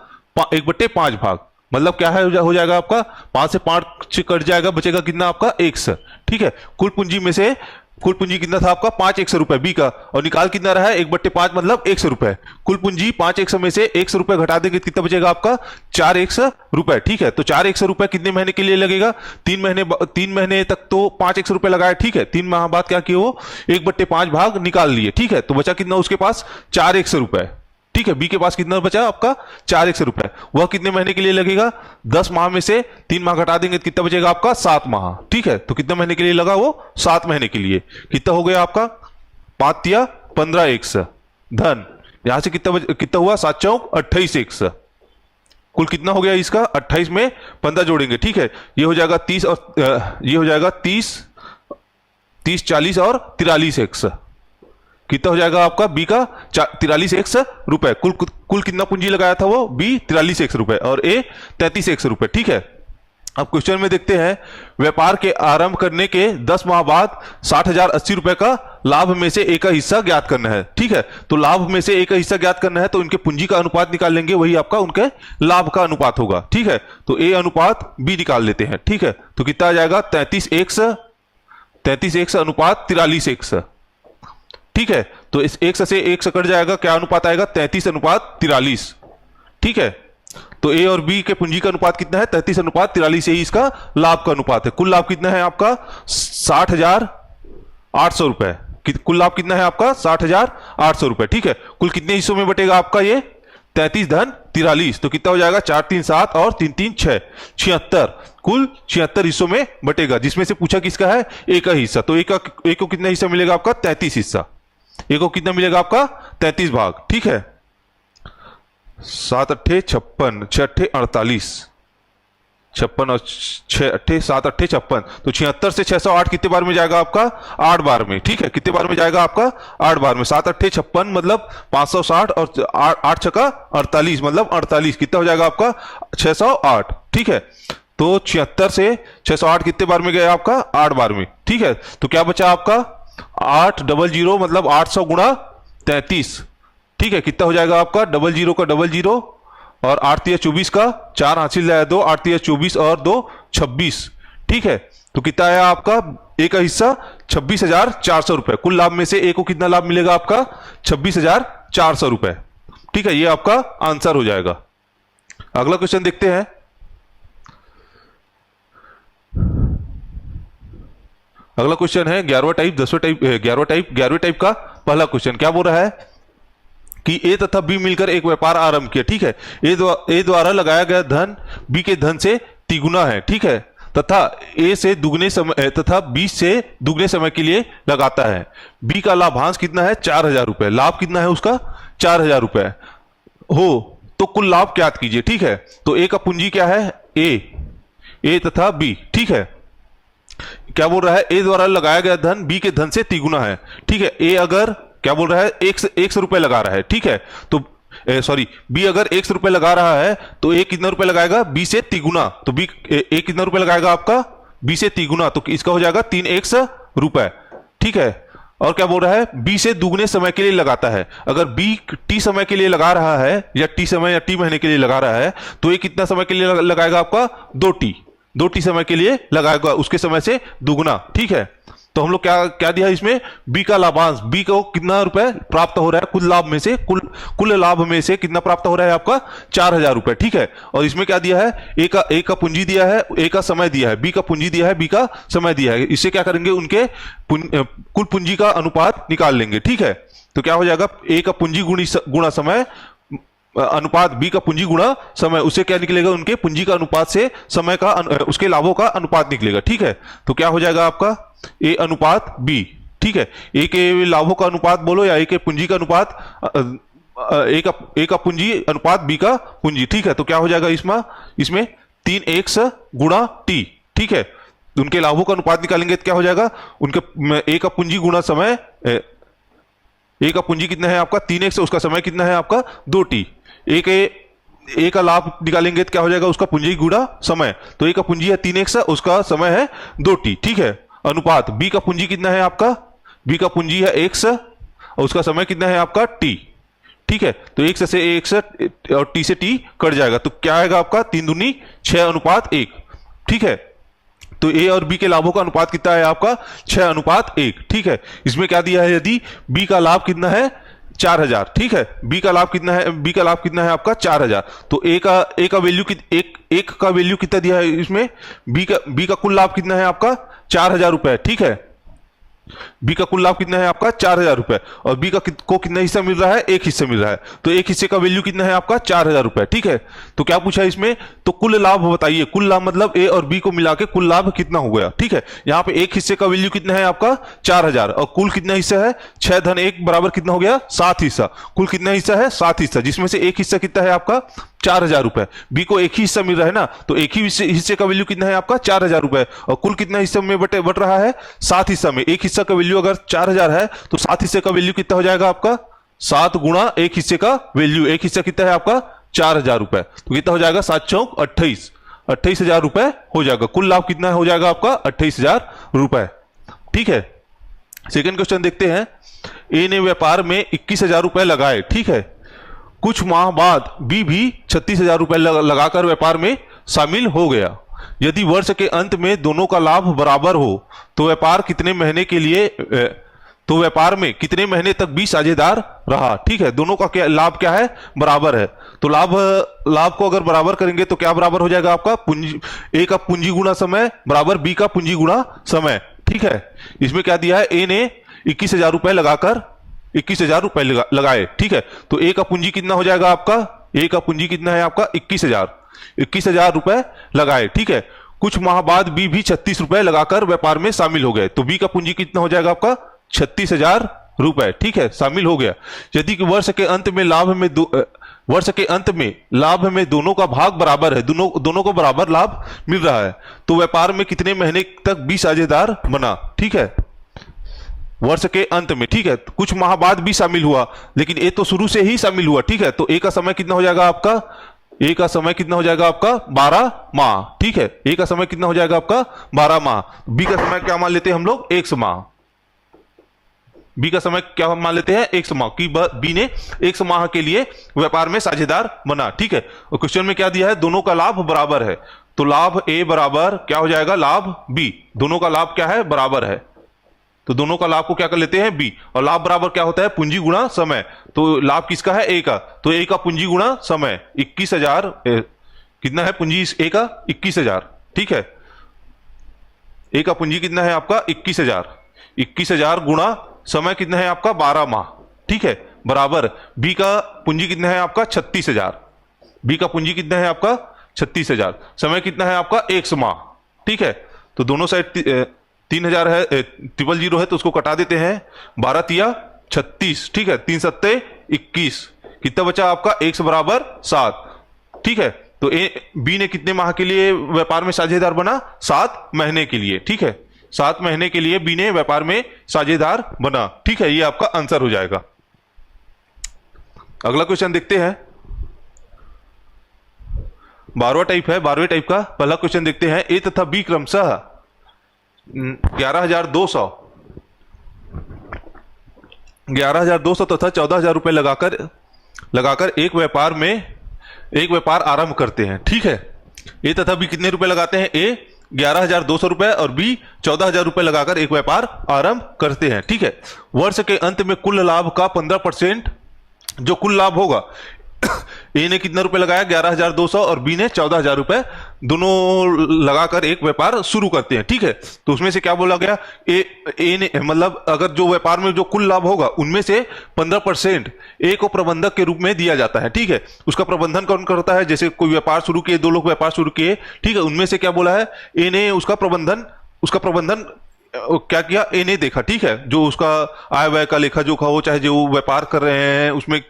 1/5 भाग, मतलब क्या है हो जाएगा आपका? 5 से 5 कट जाएगा, बचेगा कितना आपका? 100। ठीक है, कुल पूंजी में से कुल पूंजी कितना था आपका? 5,100 रुपए बी का, और निकाल कितना रहा है? 1/5 मतलब 100 रुपए। कुल पूंजी 5,100 में से 100 रुपए घटा देंगे, कितना बचेगा आपका? 4,100 रुपए। ठीक है, तो 4,100 रुपए कितने महीने के लिए लगेगा? 3 महीने तक तो 5,100 रुपए लगाए। ठीक है, 3 माह बाद क्या किए वो? 1/5 भाग निकाल लिए। ठीक है, तो बचा कितना उसके पास? 4,100 रुपए। ठीक है, बी के पास कितना बचा आपका? 4,100 रुपए। वह कितने महीने के लिए लगेगा? 10 माह में से 3 माह घटा देंगे, कितना बचेगा आपका? 7 माह। ठीक है, तो कितने महीने के लिए लगा वो? 7 महीने के लिए। कितना हो गया आपका? 5 या 15,100 धन, यहां से कितना हुआ? 7 चौक 28,100। कुल कितना हो गया इसका? 28 में 15 जोड़ेंगे। ठीक है, ये हो जाएगा 30 और ये हो जाएगा 30, 40 और 43,100। कितना हो जाएगा आपका? बी का 43,100 रुपए। कुल कितना पूंजी लगाया था वो? बी 43,100 रुपए और ए 33,100 रुपए। ठीक है, अब क्वेश्चन में देखते हैं, व्यापार के आरंभ करने के 10 माह बाद 60,080 रुपए का लाभ में से एक का हिस्सा ज्ञात करना है। ठीक है, तो लाभ में से एक का हिस्सा ज्ञात करना है, तो इनके पूंजी का अनुपात निकाल लेंगे, वही आपका उनके लाभ का अनुपात होगा। ठीक है, तो ए अनुपात बी निकाल लेते हैं। ठीक है, तो कितना आ जाएगा? 33,100 अनुपात 43,100। ठीक है, तो इस 100 से 100 कट जाएगा, क्या अनुपात आएगा? 33:43। ठीक है, तो ए और बी के पूंजी का अनुपात कितना है? 33:43। यही इसका लाभ का अनुपात है। कुल लाभ कितना है आपका? 60,800 रुपए। कुल लाभ कितना है आपका? 60,800 रुपए। ठीक है, कुल कितने हिस्सों में बटेगा आपका ये? 33:43। तो कितना हो जाएगा? 4 3 7 और 3 3 6, 76। कुल 76 हिस्सों में बटेगा, जिसमें से पूछा किसका है? एक का हिस्सा। तो एक को कितना हिस्सा मिलेगा आपका? 33 हिस्सा। एक को कितना मिलेगा आपका? 33 भाग। ठीक है, 7 अट्ठे 56, 6 अट्ठे 48, 56 और 6 अट्ठे 7 अट्ठे 56। तो 76 से 608 कितने बार में जाएगा आपका? 8 बार में। ठीक है, कितने बार में जाएगा आपका? 8 बार में। 7 अट्ठे 56 मतलब 560 और 8 छक्का 48 मतलब 48। कितना हो जाएगा आपका? 608। ठीक है, तो 76 से 608 कितने बार में गया आपका? 8 बार में। ठीक है, तो क्या बचा आपका? 800 मतलब 800 गुणा 33। ठीक है, कितना हो जाएगा आपका? 00 का 00 और 8 या 24 का 4 हासिल है 2, 8 या 24 और 2 26। ठीक है, तो कितना आया आपका? एक का हिस्सा 26,400 रुपए। कुल लाभ में से एक को कितना लाभ मिलेगा आपका? 26,400 रुपए। ठीक है, ये आपका आंसर हो जाएगा। अगला क्वेश्चन देखते हैं। अगला क्वेश्चन है 11वां टाइप 10वां टाइप 11वें टाइप का पहला क्वेश्चन। क्या बोल रहा है कि ए तथा बी मिलकर एक व्यापार आरंभ किया। ठीक है, ए द्वारा लगाया गया धन बी के धन से तिगुना है। ठीक है, तथा ए से दुगने समय तथा बी से दुगने समय के लिए लगाता है। बी का लाभांश कितना है? 4,000 रुपए। लाभ कितना है उसका? 4,000 रुपए हो तो कुल लाभ ज्ञात कीजिए। ठीक है, तो ए का पूंजी क्या है? ए तथा बी। ठीक है, क्या बोल रहा है? ए द्वारा लगाया गया धन बी के धन से तिगुना है। ठीक है, ए अगर क्या बोल रहा है? 100 रुपए लगा रहा है। ठीक है, तो सॉरी, बी अगर 100 रुपए लगा रहा है तो ए कितना रुपए लगाएगा? बी से तिगुना। तो बी ए कितना रुपए लगाएगा आपका? बी से तिगुना, तो इसका हो जाएगा 3,100 रुपए। ठीक है, और क्या बोल रहा है? बी से दुगने समय के लिए लगाता है। अगर बी टी समय के लिए लगा रहा है या टी समय या टी महीने के लिए लगा रहा है तो ये कितना समय के लिए लगाएगा आपका? 2 टी समय के लिए लगाएगा, उसके समय से दुगना। ठीक है, तो हम लोग क्या दिया इसमें? बी का लाभांश, बी को कितना रुपए प्राप्त हो रहा है? कुल लाभ में से कुल लाभ में से कितना प्राप्त हो रहा है आपका? 4,000 रुपए। ठीक है, और इसमें क्या दिया है? ए का पूंजी दिया है, ए का समय दिया है, बी का पूंजी दिया है, बी का समय दिया है। इससे क्या करेंगे? उनके कुल पूंजी का अनुपात निकाल लेंगे। ठीक है, तो क्या हो जाएगा? ए का पूंजी गुणा समय अनुपात बी का पूंजी गुणा समय, उससे क्या निकलेगा? उनके पूंजी का अनुपात से समय का उसके लाभों का अनुपात निकलेगा। ठीक है, तो क्या हो जाएगा आपका? ए अनुपात बी। ठीक है, ए के लाभों का अनुपात बोलो या ए के पूंजी का अनुपात, ए का पूंजी अनुपात बी का पूंजी। ठीक है, तो क्या हो जाएगा इसमें 3x गुणा टी, ठीक है। उनके लाभों का अनुपात निकालेंगे तो क्या हो जाएगा, उनके ए का पूंजी गुणा समय, ए का पूंजी कितना है आपका 3x, उसका समय कितना है आपका 2t। ए का लाभ निकालेंगे तो क्या हो जाएगा, उसका पूंजी गुणा समय, तो ए का पूंजी है 3x, उसका समय है 2t, ठीक है। अनुपात बी का पूंजी कितना है आपका, बी का पूंजी है x और उसका समय कितना है आपका t, ठीक है। तो x से x और t से t कट जाएगा, तो क्या आएगा आपका 3 दूनी 6 अनुपात 1, ठीक है। तो ए और बी के लाभों का अनुपात कितना है आपका 6 अनुपात 1, ठीक है। इसमें क्या दिया है, यदि बी का लाभ कितना है 4000, ठीक है। बी का लाभ कितना है, बी का लाभ कितना है आपका 4000, तो ए का वैल्यू एक का वैल्यू कितना दिया है इसमें, बी का कुल लाभ कितना है आपका 4000 रुपए, ठीक है। बी का कुल लाभ कितना है आपका 4000 रुपए, और बी को कितना हिस्सा मिल रहा है, एक हिस्सा मिल रहा है, तो एक हिस्से का वैल्यू कितना है आपका 4000 रुपए, ठीक है। तो क्या पूछा है इसमें, तो कुल लाभ बताइए, कुल लाभ मतलब ए और बी को मिला के कुल लाभ कितना हो गया, ठीक है। यहाँ पे एक हिस्से का वैल्यू कितना है आपका 4000, और कुल कितना हिस्सा है 6 धन 1 बराबर कितना हो गया 7 हिस्सा, कुल कितना हिस्सा है 7 हिस्सा, जिसमें से एक हिस्सा कितना है आपका 4000 रुपए। बी को एक ही हिस्सा मिल रहा है ना, तो एक ही हिस्से का वैल्यू कितना है आपका 4000 रुपए, और कुल कितना हिस्सा में बट रहा है 7 हिस्सा में। एक हिस्सा का वैल्यू अगर 4000 है तो 7 हिस्से का वैल्यू कितना हो जाएगा आपका 7 गुणा एक हिस्से का वैल्यू, एक हिस्सा कितना है आपका 4000 रुपए, तो कितना हो जाएगा 7 चौक 28, 28000 रुपए हो जाएगा। कुल लाभ कितना हो जाएगा आपका 28000 रुपए, ठीक है। सेकंड क्वेश्चन देखते हैं। ए ने व्यापार में 21000 रुपए लगाए, ठीक है। कुछ माह बाद बी भी 36000 रुपए लगाकर व्यापार में शामिल हो गया। यदि वर्ष के अंत में दोनों का लाभ बराबर हो तो व्यापार में कितने महीने तक बी साझेदार रहा, ठीक है। दोनों का लाभ क्या है, बराबर है, तो लाभ को अगर बराबर करेंगे तो क्या बराबर हो जाएगा आपका ए का पूंजी गुणा समय बराबर बी का पूंजी गुणा समय, ठीक है। इसमें क्या दिया है, ए ने 21000 रुपए लगाकर 21000 रुपए लगाए, ठीक है। तो ए का पूंजी कितना हो जाएगा आपका, ए का पूंजी कितना है आपका 21000 रुपए लगाए, ठीक है। कुछ माह बाद बी भी 36 रुपए लगाकर व्यापार में शामिल हो गए, तो बी का पूंजी कितना हो जाएगा आपका 36000 रुपए, ठीक है, शामिल हो गया। यदि वर्ष के अंत में लाभ में दोनों का भाग बराबर है, दोनों को बराबर लाभ मिल रहा है, तो व्यापार में कितने महीने तक बी साझेदार बना, ठीक है, वर्ष के अंत में, ठीक है। कुछ माह बाद भी शामिल हुआ, लेकिन ए तो शुरू से ही शामिल हुआ, ठीक है। तो ए का समय कितना हो जाएगा आपका, ए का समय कितना हो जाएगा आपका 12 माह, ठीक है। ए का समय कितना हो जाएगा आपका 12 माह। बी का समय क्या मान लेते हैं हम लोग 1 माह, बी का समय क्या मान लेते हैं 1 माह की, बी ने 1 माह के लिए व्यापार में साझेदार बना, ठीक है। और क्वेश्चन में क्या दिया है, दोनों का लाभ बराबर है, तो लाभ ए बराबर क्या हो जाएगा लाभ बी, दोनों का लाभ क्या है बराबर है, तो दोनों का लाभ को क्या कर लेते हैं बी, और लाभ बराबर क्या होता है पूंजी गुणा समय, तो लाभ किसका है ए का, तो ए का पूंजी गुणा समय 21000 कितना है पूंजी ए का 21000, ठीक है। ए का पूंजी कितना है आपका 21000 गुणा समय कितना है आपका 12 माह, ठीक है, बराबर बी का पूंजी कितना है आपका 36000, बी का पूंजी कितना है आपका 36000, समय कितना है आपका 1 माह, ठीक है। तो दोनों साइड 3000 है, 000 है, तो उसको कटा देते हैं, 12 तिया 36, ठीक है, 3 सत्ते 21, कितना बचा आपका 1 बराबर 7, ठीक है। तो बी ने कितने माह के लिए व्यापार में साझेदार बना, 7 महीने के लिए, ठीक है, 7 महीने के लिए बी ने व्यापार में साझेदार बना, ठीक है। ये आपका आंसर हो जाएगा। अगला क्वेश्चन देखते हैं, 12वां टाइप है, 12वें टाइप का पहला क्वेश्चन देखते हैं। ए तथा बी क्रमशः 11200 तथा 14000 रुपए लगाकर एक व्यापार आरंभ करते हैं, ठीक है। ए तथा बी कितने रुपए लगाते हैं, ए 11200 रुपए और बी 14000 रुपए लगाकर एक व्यापार आरंभ करते हैं, ठीक है। वर्ष के अंत में कुल लाभ का 15% जो कुल लाभ होगा, ए ने कितना रुपए लगाया 11200 और बी ने 14000 रुपए, दोनों लगाकर एक व्यापार शुरू करते हैं, ठीक है। तो उसमें से क्या बोला गया, ए ने मतलब अगर जो व्यापार में जो कुल लाभ होगा उनमें से 15% ए को प्रबंधक के रूप में दिया जाता है, ठीक है। उसका प्रबंधन कौन करता है, जैसे कोई व्यापार शुरू किए, 2 लोग व्यापार शुरू किए, ठीक है, उनमें से क्या बोला है, ए ने उसका प्रबंधन क्या किया, ए ने देखा, ठीक है, जो उसका आय व्यय का लेखा जोखा हो, चाहे जो व्यापार कर रहे हैं उसमें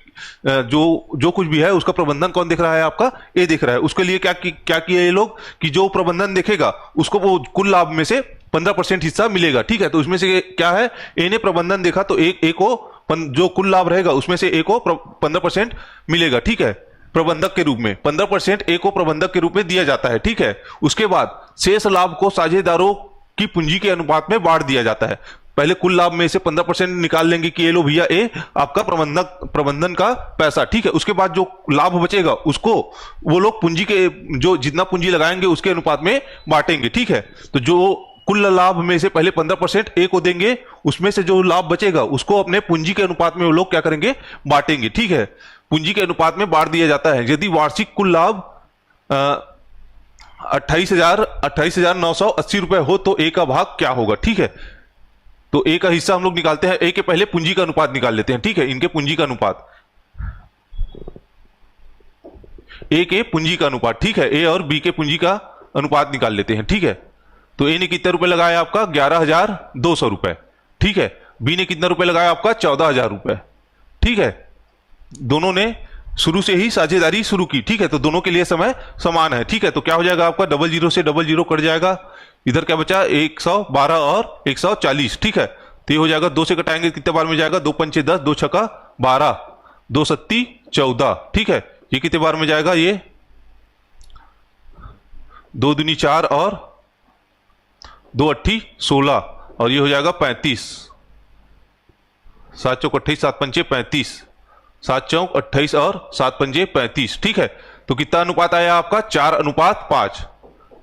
जो जो कुछ भी है उसका प्रबंधन कौन देख रहा है? आपका ए देख रहा है। उसके लिए क्या किया ये लोग कि जो प्रबंधन देखेगा उसको वो कुल लाभ में से 15% हिस्सा मिलेगा। ठीक है, तो उसमें से क्या है, ए ने प्रबंधन देखा तो ए को जो कुल लाभ रहेगा उसमें से ए को 15% मिलेगा। ठीक है, प्रबंधक के रूप में 15% ए को प्रबंधक के रूप में दिया जाता है। ठीक है, उसके बाद शेष लाभ को साझेदारों की पूंजी के अनुपात में बांट दिया जाता है। पहले कुल लाभ में से 15% निकाल लेंगे कि ये लो भैया ए आपका प्रबंधन का पैसा। ठीक है, उसके बाद जो लाभ बचेगा उसको वो लोग पूंजी के जो जितना पूंजी लगाएंगे उसके अनुपात में बांटेंगे। ठीक है, तो जो कुल लाभ में से पहले 15% ए को देंगे, उसमें से जो लाभ बचेगा उसको अपने पूंजी के अनुपात में वो लोग क्या करेंगे, बांटेंगे। ठीक है, पूंजी के अनुपात में बांट दिया जाता है। यदि वार्षिक कुल लाभ 28,980 रुपए हो तो ए का भाग क्या होगा? ठीक है, तो ए का हिस्सा हम लोग निकालते हैं। ए के पहले पूंजी का अनुपात निकाल लेते हैं। ठीक है, इनके पूंजी का अनुपात, ए के पूंजी का अनुपात। ठीक है, ए और बी के पूंजी का अनुपात निकाल लेते हैं। ठीक है, तो ए ने कितने रुपए लगाया आपका? 11,200 रुपए। ठीक है, बी ने कितना रुपए लगाया आपका? 14,000 रुपए। ठीक है, दोनों ने शुरू से ही साझेदारी शुरू की। ठीक है, तो दोनों के लिए समय समान है। ठीक है, तो क्या हो जाएगा आपका? 00 से 00 कट जाएगा। इधर क्या बचा? 112 और 140। ठीक है, तो ये हो जाएगा, 2 से कटाएंगे कितने बार में जाएगा? 2 पंचे 10, 2 छक्का 12, 2 सत्ती 14। ठीक है, ये कितने बार में जाएगा? ये 2 दूनी 4 और 2 अट्ठी 16, और ये हो जाएगा 35। 7 चौक 28, 7 पंचे 35, 7 चौक 28 और 7 पंजे 35। ठीक है, तो कितना अनुपात आया आपका? 4:5।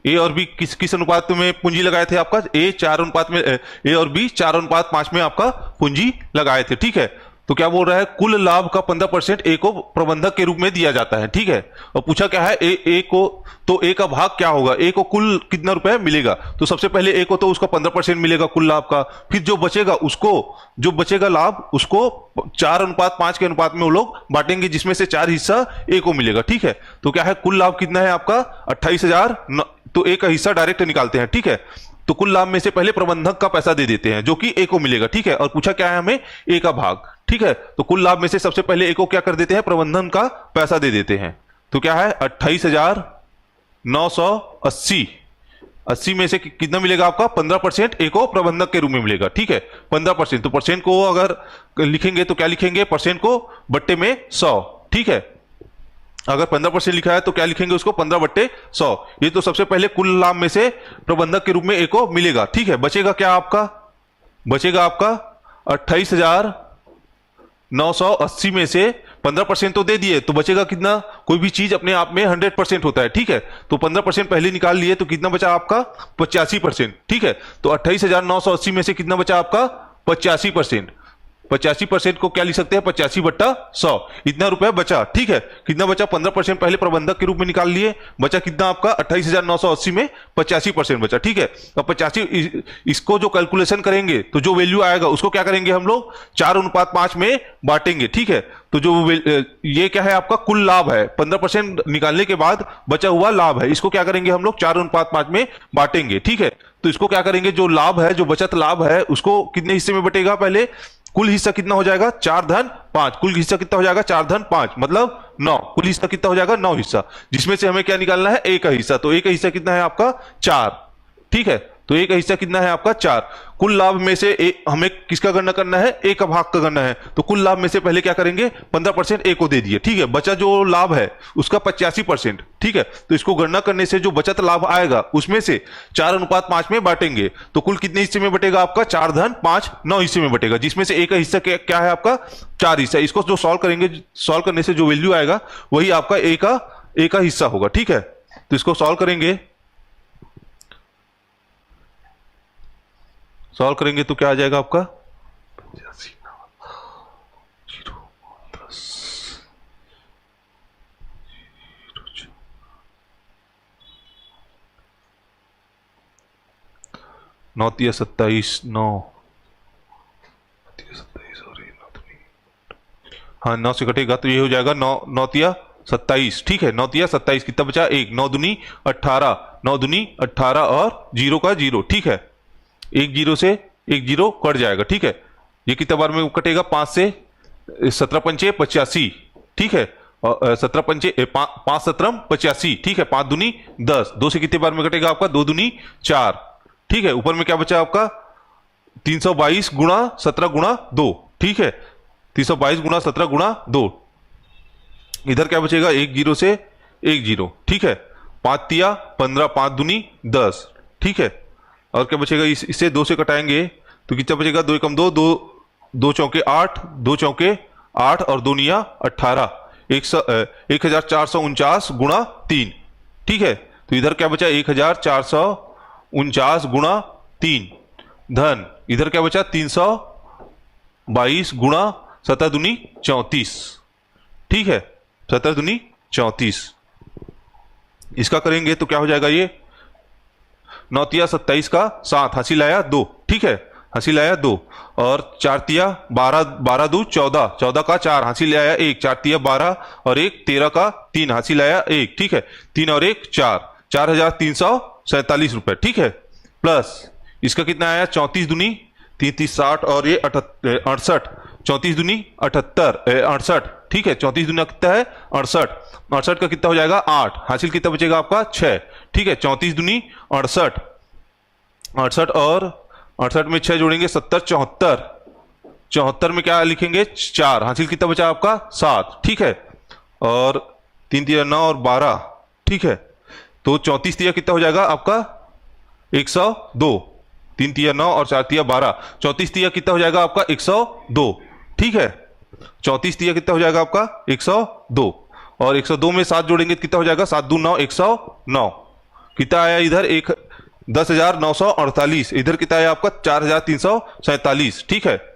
ए और बी किस अनुपात में पूंजी लगाए थे आपका? ए 4 अनुपात में, ए और बी 4:5 में आपका पूंजी लगाए थे। ठीक है, तो क्या बोल रहा है? कुल लाभ का 15% ए को प्रबंधक के रूप में दिया जाता है। ठीक है, और पूछा क्या है? ए को, तो ए का भाग क्या होगा? ए को कुल कितना रुपए मिलेगा? तो सबसे पहले ए को तो उसका 15% मिलेगा कुल लाभ का। फिर जो बचेगा उसको, जो बचेगा लाभ उसको 4:5 के अनुपात में वो लोग बांटेंगे, जिसमें से 4 हिस्सा ए को मिलेगा। ठीक है, तो क्या है? कुल लाभ कितना है आपका? 28,000। तो ए का हिस्सा डायरेक्ट निकालते हैं। ठीक है, तो कुल लाभ में से पहले प्रबंधक का पैसा दे देते हैं जो कि ए को मिलेगा। ठीक है, और पूछा क्या है हमें? ए का भाग। ठीक है, तो कुल लाभ में से सबसे पहले ए को क्या कर देते हैं? प्रबंधन का पैसा दे देते हैं। तो क्या है? 28,980। 80 में से कितना मिलेगा आपका? 15% ए को प्रबंधक के रूप में मिलेगा। ठीक है, 15%, तो परसेंट को अगर लिखेंगे तो क्या लिखेंगे? परसेंट को बट्टे में 100। ठीक है, अगर 15% लिखा है तो क्या लिखेंगे उसको? 15/100। ये तो सबसे पहले कुल लाभ में से प्रबंधक के रूप में ए को मिलेगा। ठीक है, बचेगा क्या आपका? बचेगा आपका 28,980 में से 15% तो दे दिए, तो बचेगा कितना? कोई भी चीज अपने आप में 100% होता है। ठीक है, तो 15% पहले निकाल लिए तो कितना बचा आपका? 85%। ठीक है, तो 28,980 में से कितना बचा आपका? 85%। 85% को क्या लिख सकते हैं? 85/100। इतना रुपया बचा। ठीक है, कितना बचा? 15% पहले प्रबंधक के रूप में निकाल लिए, बचा कितना आपका? 28,980 में 85% बचा। ठीक है, अब 85 इसको जो कैलकुलेशन करेंगे तो जो वैल्यू आएगा उसको क्या करेंगे हम लोग? 4:5 में बांटेंगे। ठीक है, तो जो ये क्या है आपका? कुल लाभ है। 15% निकालने के बाद बचा हुआ लाभ है, इसको क्या करेंगे हम लोग? 4:5 में बांटेंगे। ठीक है, तो इसको क्या करेंगे? जो लाभ है, जो बचत लाभ है, उसको कितने हिस्से में बटेगा? पहले कुल हिस्सा कितना हो जाएगा? 4/5। कुल हिस्सा कितना हो जाएगा? 4/5 मतलब 9। कुल हिस्सा कितना हो जाएगा? 9 हिस्सा, जिसमें से हमें क्या निकालना है? ए का हिस्सा। तो ए का हिस्सा कितना है आपका? 4। ठीक है, तो ए का हिस्सा कितना है आपका? 4। कुल लाभ में से हमें किसका गणना करना है? ए का भाग का गणना है। तो कुल लाभ में से पहले क्या करेंगे? 15% ए को दे दिए। ठीक है, बचा जो लाभ है उसका 85%। ठीक है, तो इसको गणना करने से जो बचत लाभ आएगा उसमें से 4:5 में बांटेंगे, तो कुल कितने हिस्से में बटेगा आपका? 4/5, 9 हिस्से में बटेगा, जिसमें से ए का हिस्सा क्या है आपका? 4 हिस्सा। इसको जो सॉल्व करेंगे, सॉल्व करने से जो वैल्यू आएगा वही आपका ए का हिस्सा होगा। ठीक है, तो इसको सॉल्व करेंगे, सॉल्व करेंगे तो क्या आ जाएगा आपका? 9×3 = 27, 9 हाँ 9 से कटेगा तो ये हो जाएगा 9×9 = 27। ठीक है, 9×27 कितना बचा? 1। 9×2 = 18, 9×2 = 18 और 0 का 0। ठीक है, 1 0 से 1 0 कट जाएगा। ठीक है, ये कितने बार में कटेगा? 5 से 17 पंचे 85, ठीक है। 17 पंचे 5 17 85, ठीक है। 5 दूनी 10, 2 से कितने बार में कटेगा आपका? 2 दूनी 4, ठीक है। ऊपर में क्या बचा आपका? 322 गुणा 17 गुणा 2, ठीक है। 322 गुणा 17 गुणा 2, इधर क्या बचेगा? 1 0 से 1 0, ठीक है। 5 तिया 15, 5 दूनी 10, ठीक है। और क्या बचेगा? इससे 2 से कटाएंगे तो कितना बचेगा? 2 एकम 2, 2 चौके 8, 2 चौके 8 और 2 निया 18, 1449 गुणा 3, ठीक है। तो इधर क्या बचा? 1449 गुणा 3 धन इधर क्या बचा? 322 गुणा 17 दूनी 34, ठीक है। 17 दूनी 34, इसका करेंगे तो क्या हो जाएगा? ये 9 तिया 27 का 7, हासिल आया 2, ठीक है। हासिल आया 2 और 4 तिया 12, 12 दू 14, 14 का 4, हासिल आया 1, 4 तिया 12 और 1 13 का 3, हासिल आया 1, ठीक है। 3 और 1 4, 4347 रुपए, ठीक है। प्लस इसका कितना आया? 34 दूनी 3 30 60 और ये 68, 34 दूनी 78 68, ठीक है। 34 दूनी कितना है? 68, 68 का कितना हो जाएगा? 8, हासिल कितना बचेगा आपका? 6, ठीक है। 34 दूनी 68, 68 और 68 में 6 जोड़ेंगे 70, 74, 74 में क्या लिखेंगे? 4, हासिल कितना बचा आपका? 7, ठीक है। और 3 तिया 9 और 12, ठीक है। तो 34 तिया कितना हो जाएगा आपका? 102, 3 तिया 9 और 4 तिया 12, 34 तिया कितना हो जाएगा आपका? 102, ठीक है। 34 तिया कितना हो जाएगा आपका? 102 और 102 में 7 जोड़ेंगे कितना हो जाएगा? 7 2 9, 109, कितना आया इधर? 10,948, इधर कितना आया आपका? 4,347, ठीक है।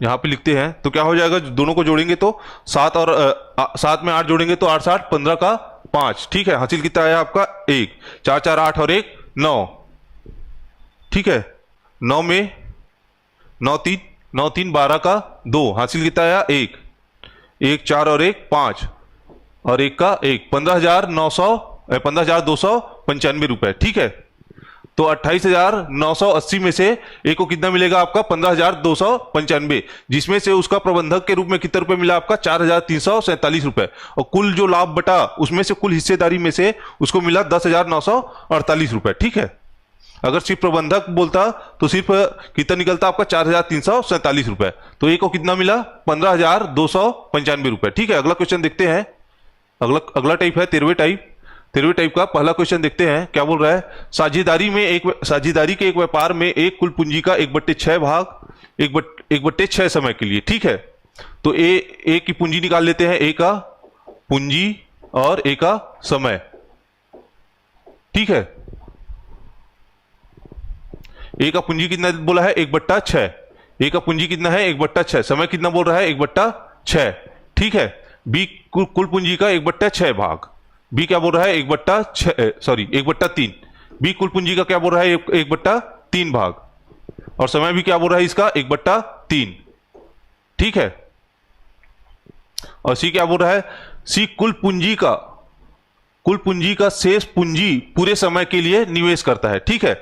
यहां पे लिखते हैं तो क्या हो जाएगा? दोनों को जोड़ेंगे तो 7 और 7 में 8 जोड़ेंगे तो 8 7 15 का 5, ठीक है। हासिल कितना आया आपका? 1, 4 4 8 और 1 9, ठीक है। 9 में 9 3 9 3 12 का 2, हासिल कितना आया? 1, 1 4 और 1 5 और 1 का 1, 15,295 रुपए, ठीक है। तो 28,980 में से एक को कितना मिलेगा आपका? 15,295, जिसमें से उसका प्रबंधक के रूप में कितने रुपए मिला आपका? 4,347 रुपए। और कुल जो लाभ बटा उसमें से कुल हिस्सेदारी में से उसको मिला 10,948 रुपए, ठीक है। अगर सिर्फ प्रबंधक बोलता तो सिर्फ कितना निकलता आपका? 4,347 रुपए। तो एक को कितना मिला? 15,295 रुपए, ठीक है। अगला क्वेश्चन देखते हैं। अगला टाइप है 13वें टाइप का पहला क्वेश्चन देखते हैं। क्या बोल रहा है? साझेदारी के एक व्यापार में एक कुल पूंजी का 1/6 भाग 1/6 समय के लिए, ठीक है। तो ए की पूंजी निकाल लेते हैं, ए का पूंजी और ए का समय, ठीक है। ए का पूंजी कितना बोला है? 1/6। ए का पूंजी कितना है? 1/6। समय कितना बोल रहा है? 1/6, ठीक है। बी कुल पूंजी का 1/6 भाग, बी क्या बोल रहा है? 1/3। बी कुल पूंजी का क्या बोल रहा है? 1/3 भाग। और समय भी क्या बोल रहा है इसका? 1/3, ठीक है। और सी क्या बोल रहा है? सी कुल पूंजी का शेष पूंजी पूरे समय के लिए निवेश करता है, ठीक है।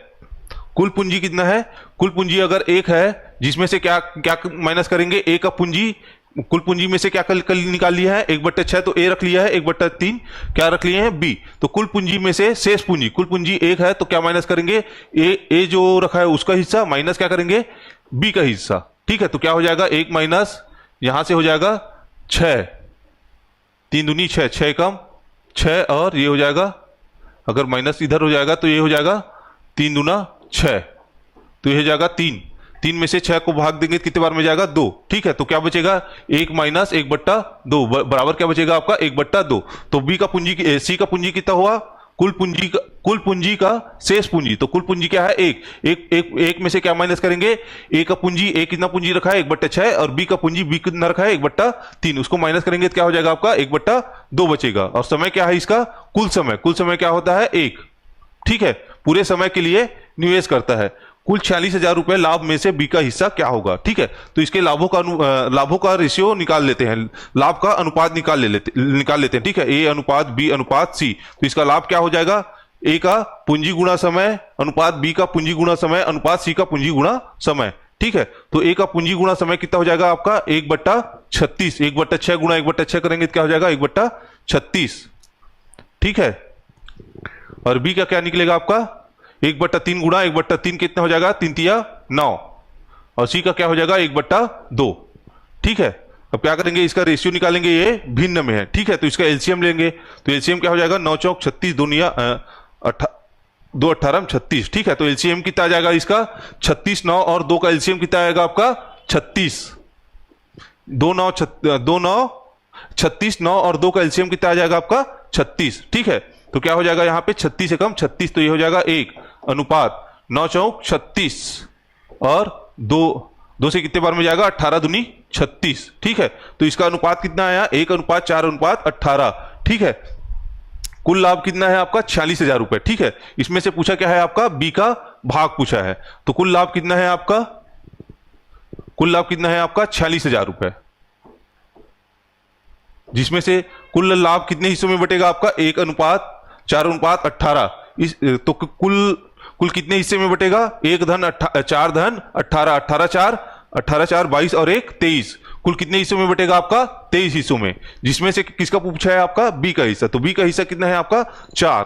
कुल पूंजी कितना है? कुल पूंजी अगर 1 है, जिसमें से क्या क्या माइनस करेंगे? ए का पूंजी, कुल पूंजी में से क्या कल निकाल लिया है? 1/6, तो ए रख लिया है। 1/3 क्या रख लिए हैं? बी। तो कुल पूंजी में से शेष पूंजी, कुल पूंजी 1 है तो क्या माइनस करेंगे? ए जो रखा है उसका हिस्सा माइनस क्या करेंगे? बी का हिस्सा, ठीक है। तो क्या हो जाएगा? 1 माइनस यहां से हो जाएगा 6, 3 दूनी 6, 6 कम 6 और ये हो जाएगा, अगर माइनस इधर हो जाएगा तो ये हो जाएगा 3 दूना 6, तो ये हो जाएगा 3 में से 6 को भाग देंगे कितने बार में जाएगा? 2, ठीक है। तो क्या बचेगा? 1 माइनस 1/2 बराबर क्या बचेगा आपका? 1/2। तो बी का पूंजी, सी का पूंजी कितना हुआ? कुल पूंजी का शेष पूंजी। तो कुल पूंजी क्या है? 1 में से क्या माइनस करेंगे? ए का पूंजी, ए कितना पूंजी रखा है? 1/6 और बी का पूंजी बी कितना रखा है? 1/3। उसको माइनस करेंगे तो क्या हो जाएगा आपका? 1/2 बचेगा। और समय क्या है इसका? कुल समय क्या होता है? 1, ठीक है। पूरे समय के लिए निवेश करता है। कुल 46,000 रुपए लाभ में से बी का हिस्सा क्या होगा। ठीक है, तो इसके लाभों का रेशियो निकाल लेते हैं, लाभ का अनुपात निकाल लेते हैं। ठीक है, ए अनुपात बी अनुपात सी। तो इसका लाभ क्या हो जाएगा, ए का पूंजी गुणा समय अनुपात बी का पूंजी गुणा समय अनुपात सी का पूंजी गुणा समय। ठीक है, तो ए का पूंजी गुणा समय कितना हो जाएगा आपका 1/36, 1/6 गुणा 1/6 करेंगे तो क्या हो जाएगा 1/36। ठीक है, और बी का क्या निकलेगा आपका 1/3 गुणा 1/3 कितना हो जाएगा 3 तिया 9, और सी का क्या हो जाएगा 1/2। ठीक है, अब क्या करेंगे, इसका रेशियो निकालेंगे, ये भिन्न में है। ठीक है, तो इसका एलसीएम लेंगे, तो एलसीएम क्या हो जाएगा 9 चौक 36 2 18 36। ठीक है, तो एलसीएम कितना आ जाएगा इसका 36, 9 और 2 का एलसीएम कितना आएगा आपका 36, 2 9 36, 9 और 2 का एलसीएम कितना आ जाएगा आपका 36। ठीक है, तो क्या हो जाएगा यहाँ पे 36 से कम 36, तो ये हो जाएगा 1 अनुपात 9 चौक 36 और 2 से कितने बार में जाएगा 18 दूनी 36। ठीक है, तो इसका अनुपात कितना आया 1:4:18। ठीक है, कुल लाभ कितना है आपका 46,000 रुपए। ठीक है, इसमें से पूछा क्या है आपका बी का भाग पूछा है, तो कुल लाभ कितना है आपका 46,000 रुपए, जिसमें से कुल लाभ कितने हिस्सों में बटेगा आपका 1:4:18। इस तो कुल कितने हिस्से में बटेगा 1 धन 4 धन 18, 18 4 22 और 1 23। कुल कितने हिस्सों में बटेगा आपका 23 हिस्सों में, जिसमें से किसका पूछा है आपका बी का हिस्सा। तो बी का हिस्सा कितना है आपका 4,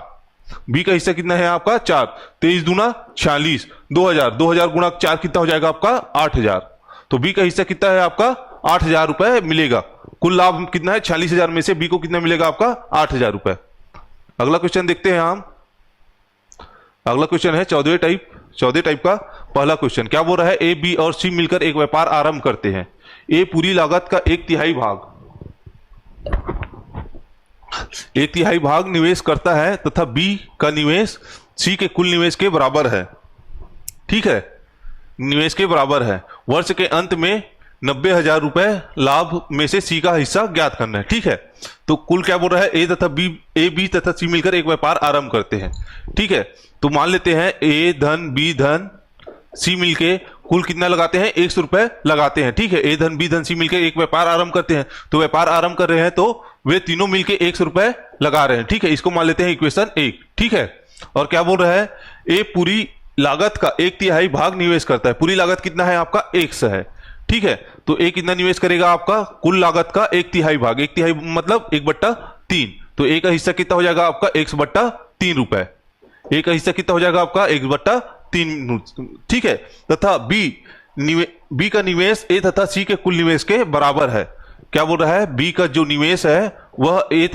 बी का हिस्सा कितना है आपका 4, 23 दूना 46, 2000 गुणा 4 कितना हो जाएगा आपका 8000। तो बी का हिस्सा कितना है आपका 8000 रुपए मिलेगा। कुल लाभ कितना है 46,000 में से बी को कितना मिलेगा आपका 8000 रुपए। अगला क्वेश्चन देखते हैं हम। अगला क्वेश्चन है 14 टाइप का पहला क्वेश्चन। क्या बोल रहा है, ए बी और सी मिलकर एक व्यापार आरंभ करते हैं। ए पूरी लागत का 1/3 भाग निवेश करता है तथा बी का निवेश सी के कुल निवेश के बराबर है। ठीक है, निवेश के बराबर है। वर्ष के अंत में 90,000 रुपए लाभ में से सी का हिस्सा ज्ञात करना है। ठीक है, तो कुल क्या बोल रहा है ए बी तथा सी मिलकर एक व्यापार आरंभ करते हैं। ठीक है, तो मान लेते हैं ए धन बी धन सी मिलके कुल कितना लगाते हैं 100 रुपए लगाते हैं। ठीक है, ए धन बी धन सी मिलके एक व्यापार आरंभ करते हैं, तो व्यापार आरंभ कर रहे हैं तो वे तीनों मिलके 100 रुपए लगा रहे हैं। ठीक है, इसको मान लेते हैं इक्वेशन 1। ठीक है, और क्या बोल रहा है ए पूरी लागत का 1/3 भाग निवेश करता है। पूरी लागत कितना है आपका 100 है। ठीक है, तो ए कितना निवेश करेगा आपका कुल लागत का 1/3 भाग, 1/3 मतलब 1/3। तो ए का हिस्सा कितना हो जाएगा आपका 1/3 रुपए। ए का हिस्सा कितना हो जाएगा आपका 1/3। ठीक है, तथा बी का निवेश ए तथा सी के कुल निवेश के बराबर है। क्या बोल रहा है, बी का जो निवेश है वह ए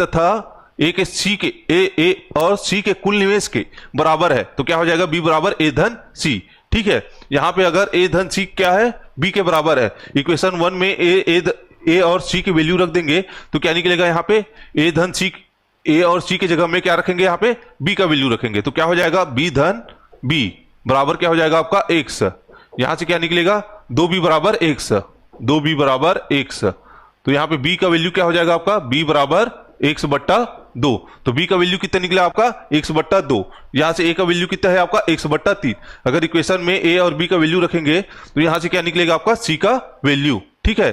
और सी के कुल निवेश के बराबर है। तो क्या हो जाएगा बी बराबर ए धन सी। ठीक है, यहां पे अगर ए धन सी क्या है बी के बराबर है, इक्वेशन 1 में ए और सी की वैल्यू रख देंगे तो क्या निकलेगा यहाँ पे ए धन सी, ए और सी की जगह में क्या रखेंगे यहाँ पे बी का वैल्यू रखेंगे। तो क्या हो जाएगा बी धन बी बराबर क्या हो जाएगा आपका 100। यहां से क्या निकलेगा 2b बराबर 100, 2b बराबर 100। तो यहां पे b का वैल्यू क्या हो जाएगा आपका b बराबर 100/2। तो b का वैल्यू कितना निकला आपका 100/2। यहां से a का वैल्यू कितना है आपका 100/3। अगर इक्वेशन में a और b का वैल्यू रखेंगे तो यहां से क्या निकलेगा आपका c का वैल्यू। ठीक है,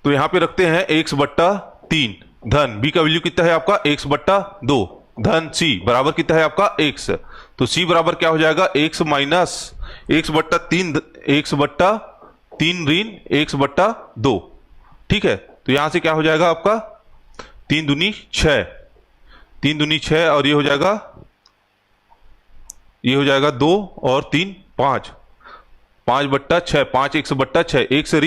तो यहां पे रखते हैं 100/3 धन b का वैल्यू कितना है आपका 100/2 धन c बराबर कितना है आपका 100। तो c बराबर क्या हो जाएगा 100 माइनस 1/3 ऋण 1/2। ठीक है, तो यहां से क्या हो जाएगा आपका 3 दूनी 6, 3 दूनी 6 और ये हो जाएगा 2 और 3 5, 5/6, 5 100/6, 1 से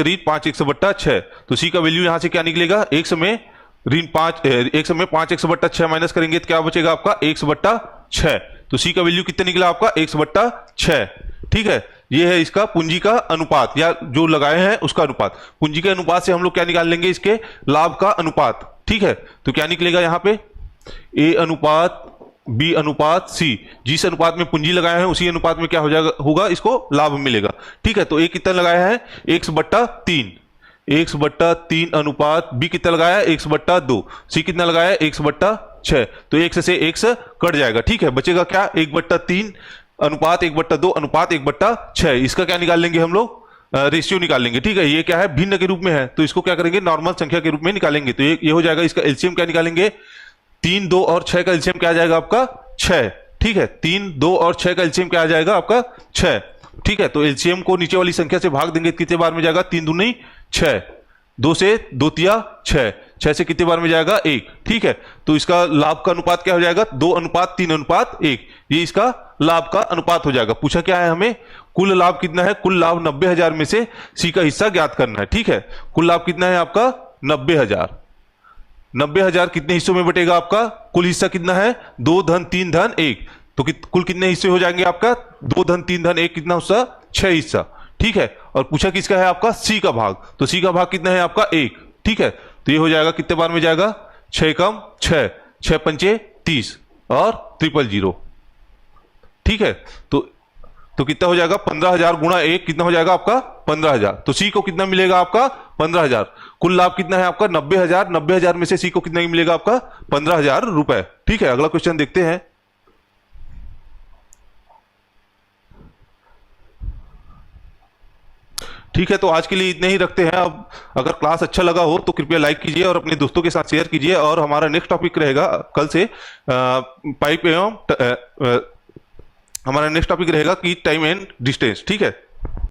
ऋण 5 100/6। तो c का वैल्यू यहां से क्या निकलेगा 100 में ऋण 5 100/6 माइनस करेंगे तो क्या बचेगा आपका 100/6। तो c का वैल्यू कितना निकला आपका 100/6। ठीक है, ये है इसका पूंजी का अनुपात या जो लगाए हैं उसका अनुपात। पूंजी के अनुपात से हम लोग क्या निकाल लेंगे इसके लाभ का अनुपात। ठीक है, तो क्या निकलेगा यहाँ पे a अनुपात b अनुपात c, जिस अनुपात में पूंजी लगाया है उसी अनुपात में क्या हो जाएगा होगा इसको लाभ मिलेगा। ठीक है, तो a कितना लगाया है 100/3, 100/3 अनुपात b कितना लगाया है 100/2, c कितना लगाया है 6। तो x से x कट जाएगा, ठीक है। बचेगा क्या, 1/3 अनुपात 1/2 अनुपात 1/6। इसका क्या निकाल लेंगे हम लोग, रेशियो निकाल लेंगे, ठीक है। ये क्या है, भिन्न के रूप में है, तो इसको क्या करेंगे, नॉर्मल संख्या के रूप में निकालेंगे। तो ये हो जाएगा, इसका एलसीएम क्या निकालेंगे, 3, 2 और 6 का एलसीएम क्या आ जाएगा आपका 6, ठीक है। 3, 2 और 6 का एलसीएम क्या आ जाएगा आपका 6, ठीक है। तो एलसीएम को नीचे वाली संख्या से भाग देंगे, कितने बार में जाएगा, 3 दूनी 6, 2 से 2 तिया 6, 6 से कितने बार में जाएगा 1, ठीक है। तो इसका लाभ का अनुपात क्या हो जाएगा, 2:3:1। ये इसका लाभ का अनुपात हो जाएगा। पूछा क्या है हमें, कुल लाभ कितना है, कुल लाभ 90,000 में से सी का हिस्सा ज्ञात करना है, ठीक है। कुल लाभ कितना है आपका 90,000। 90,000 कितने हिस्सों में बटेगा आपका, कुल हिस्सा कितना है 2 धन 3 धन 1। तो कुल कितने हिस्से हो जाएंगे आपका 2 धन 3 धन 1, कितना हिस्सा 6 हिस्सा, ठीक है। और पूछा किसका है आपका सी का भाग, तो सी का भाग कितना है आपका 1, ठीक है। तो ये हो जाएगा कितने बार में जाएगा, 6 कम 6, 6 पंचे 30 और 000, ठीक है। तो कितना हो जाएगा 15,000 गुणा 1, कितना हो जाएगा आपका 15,000। तो सी को कितना मिलेगा आपका 15,000। कुल लाभ कितना है आपका 90,000, 90,000 में से सी को कितना मिलेगा आपका 15,000 रुपए, ठीक है। अगला क्वेश्चन देखते हैं। ठीक है, तो आज के लिए इतने ही रखते हैं। अब अगर क्लास अच्छा लगा हो तो कृपया लाइक कीजिए और अपने दोस्तों के साथ शेयर कीजिए। और हमारा नेक्स्ट टॉपिक रहेगा कल से पाइप एवं हमारा नेक्स्ट टॉपिक रहेगा कि टाइम एंड डिस्टेंस, ठीक है।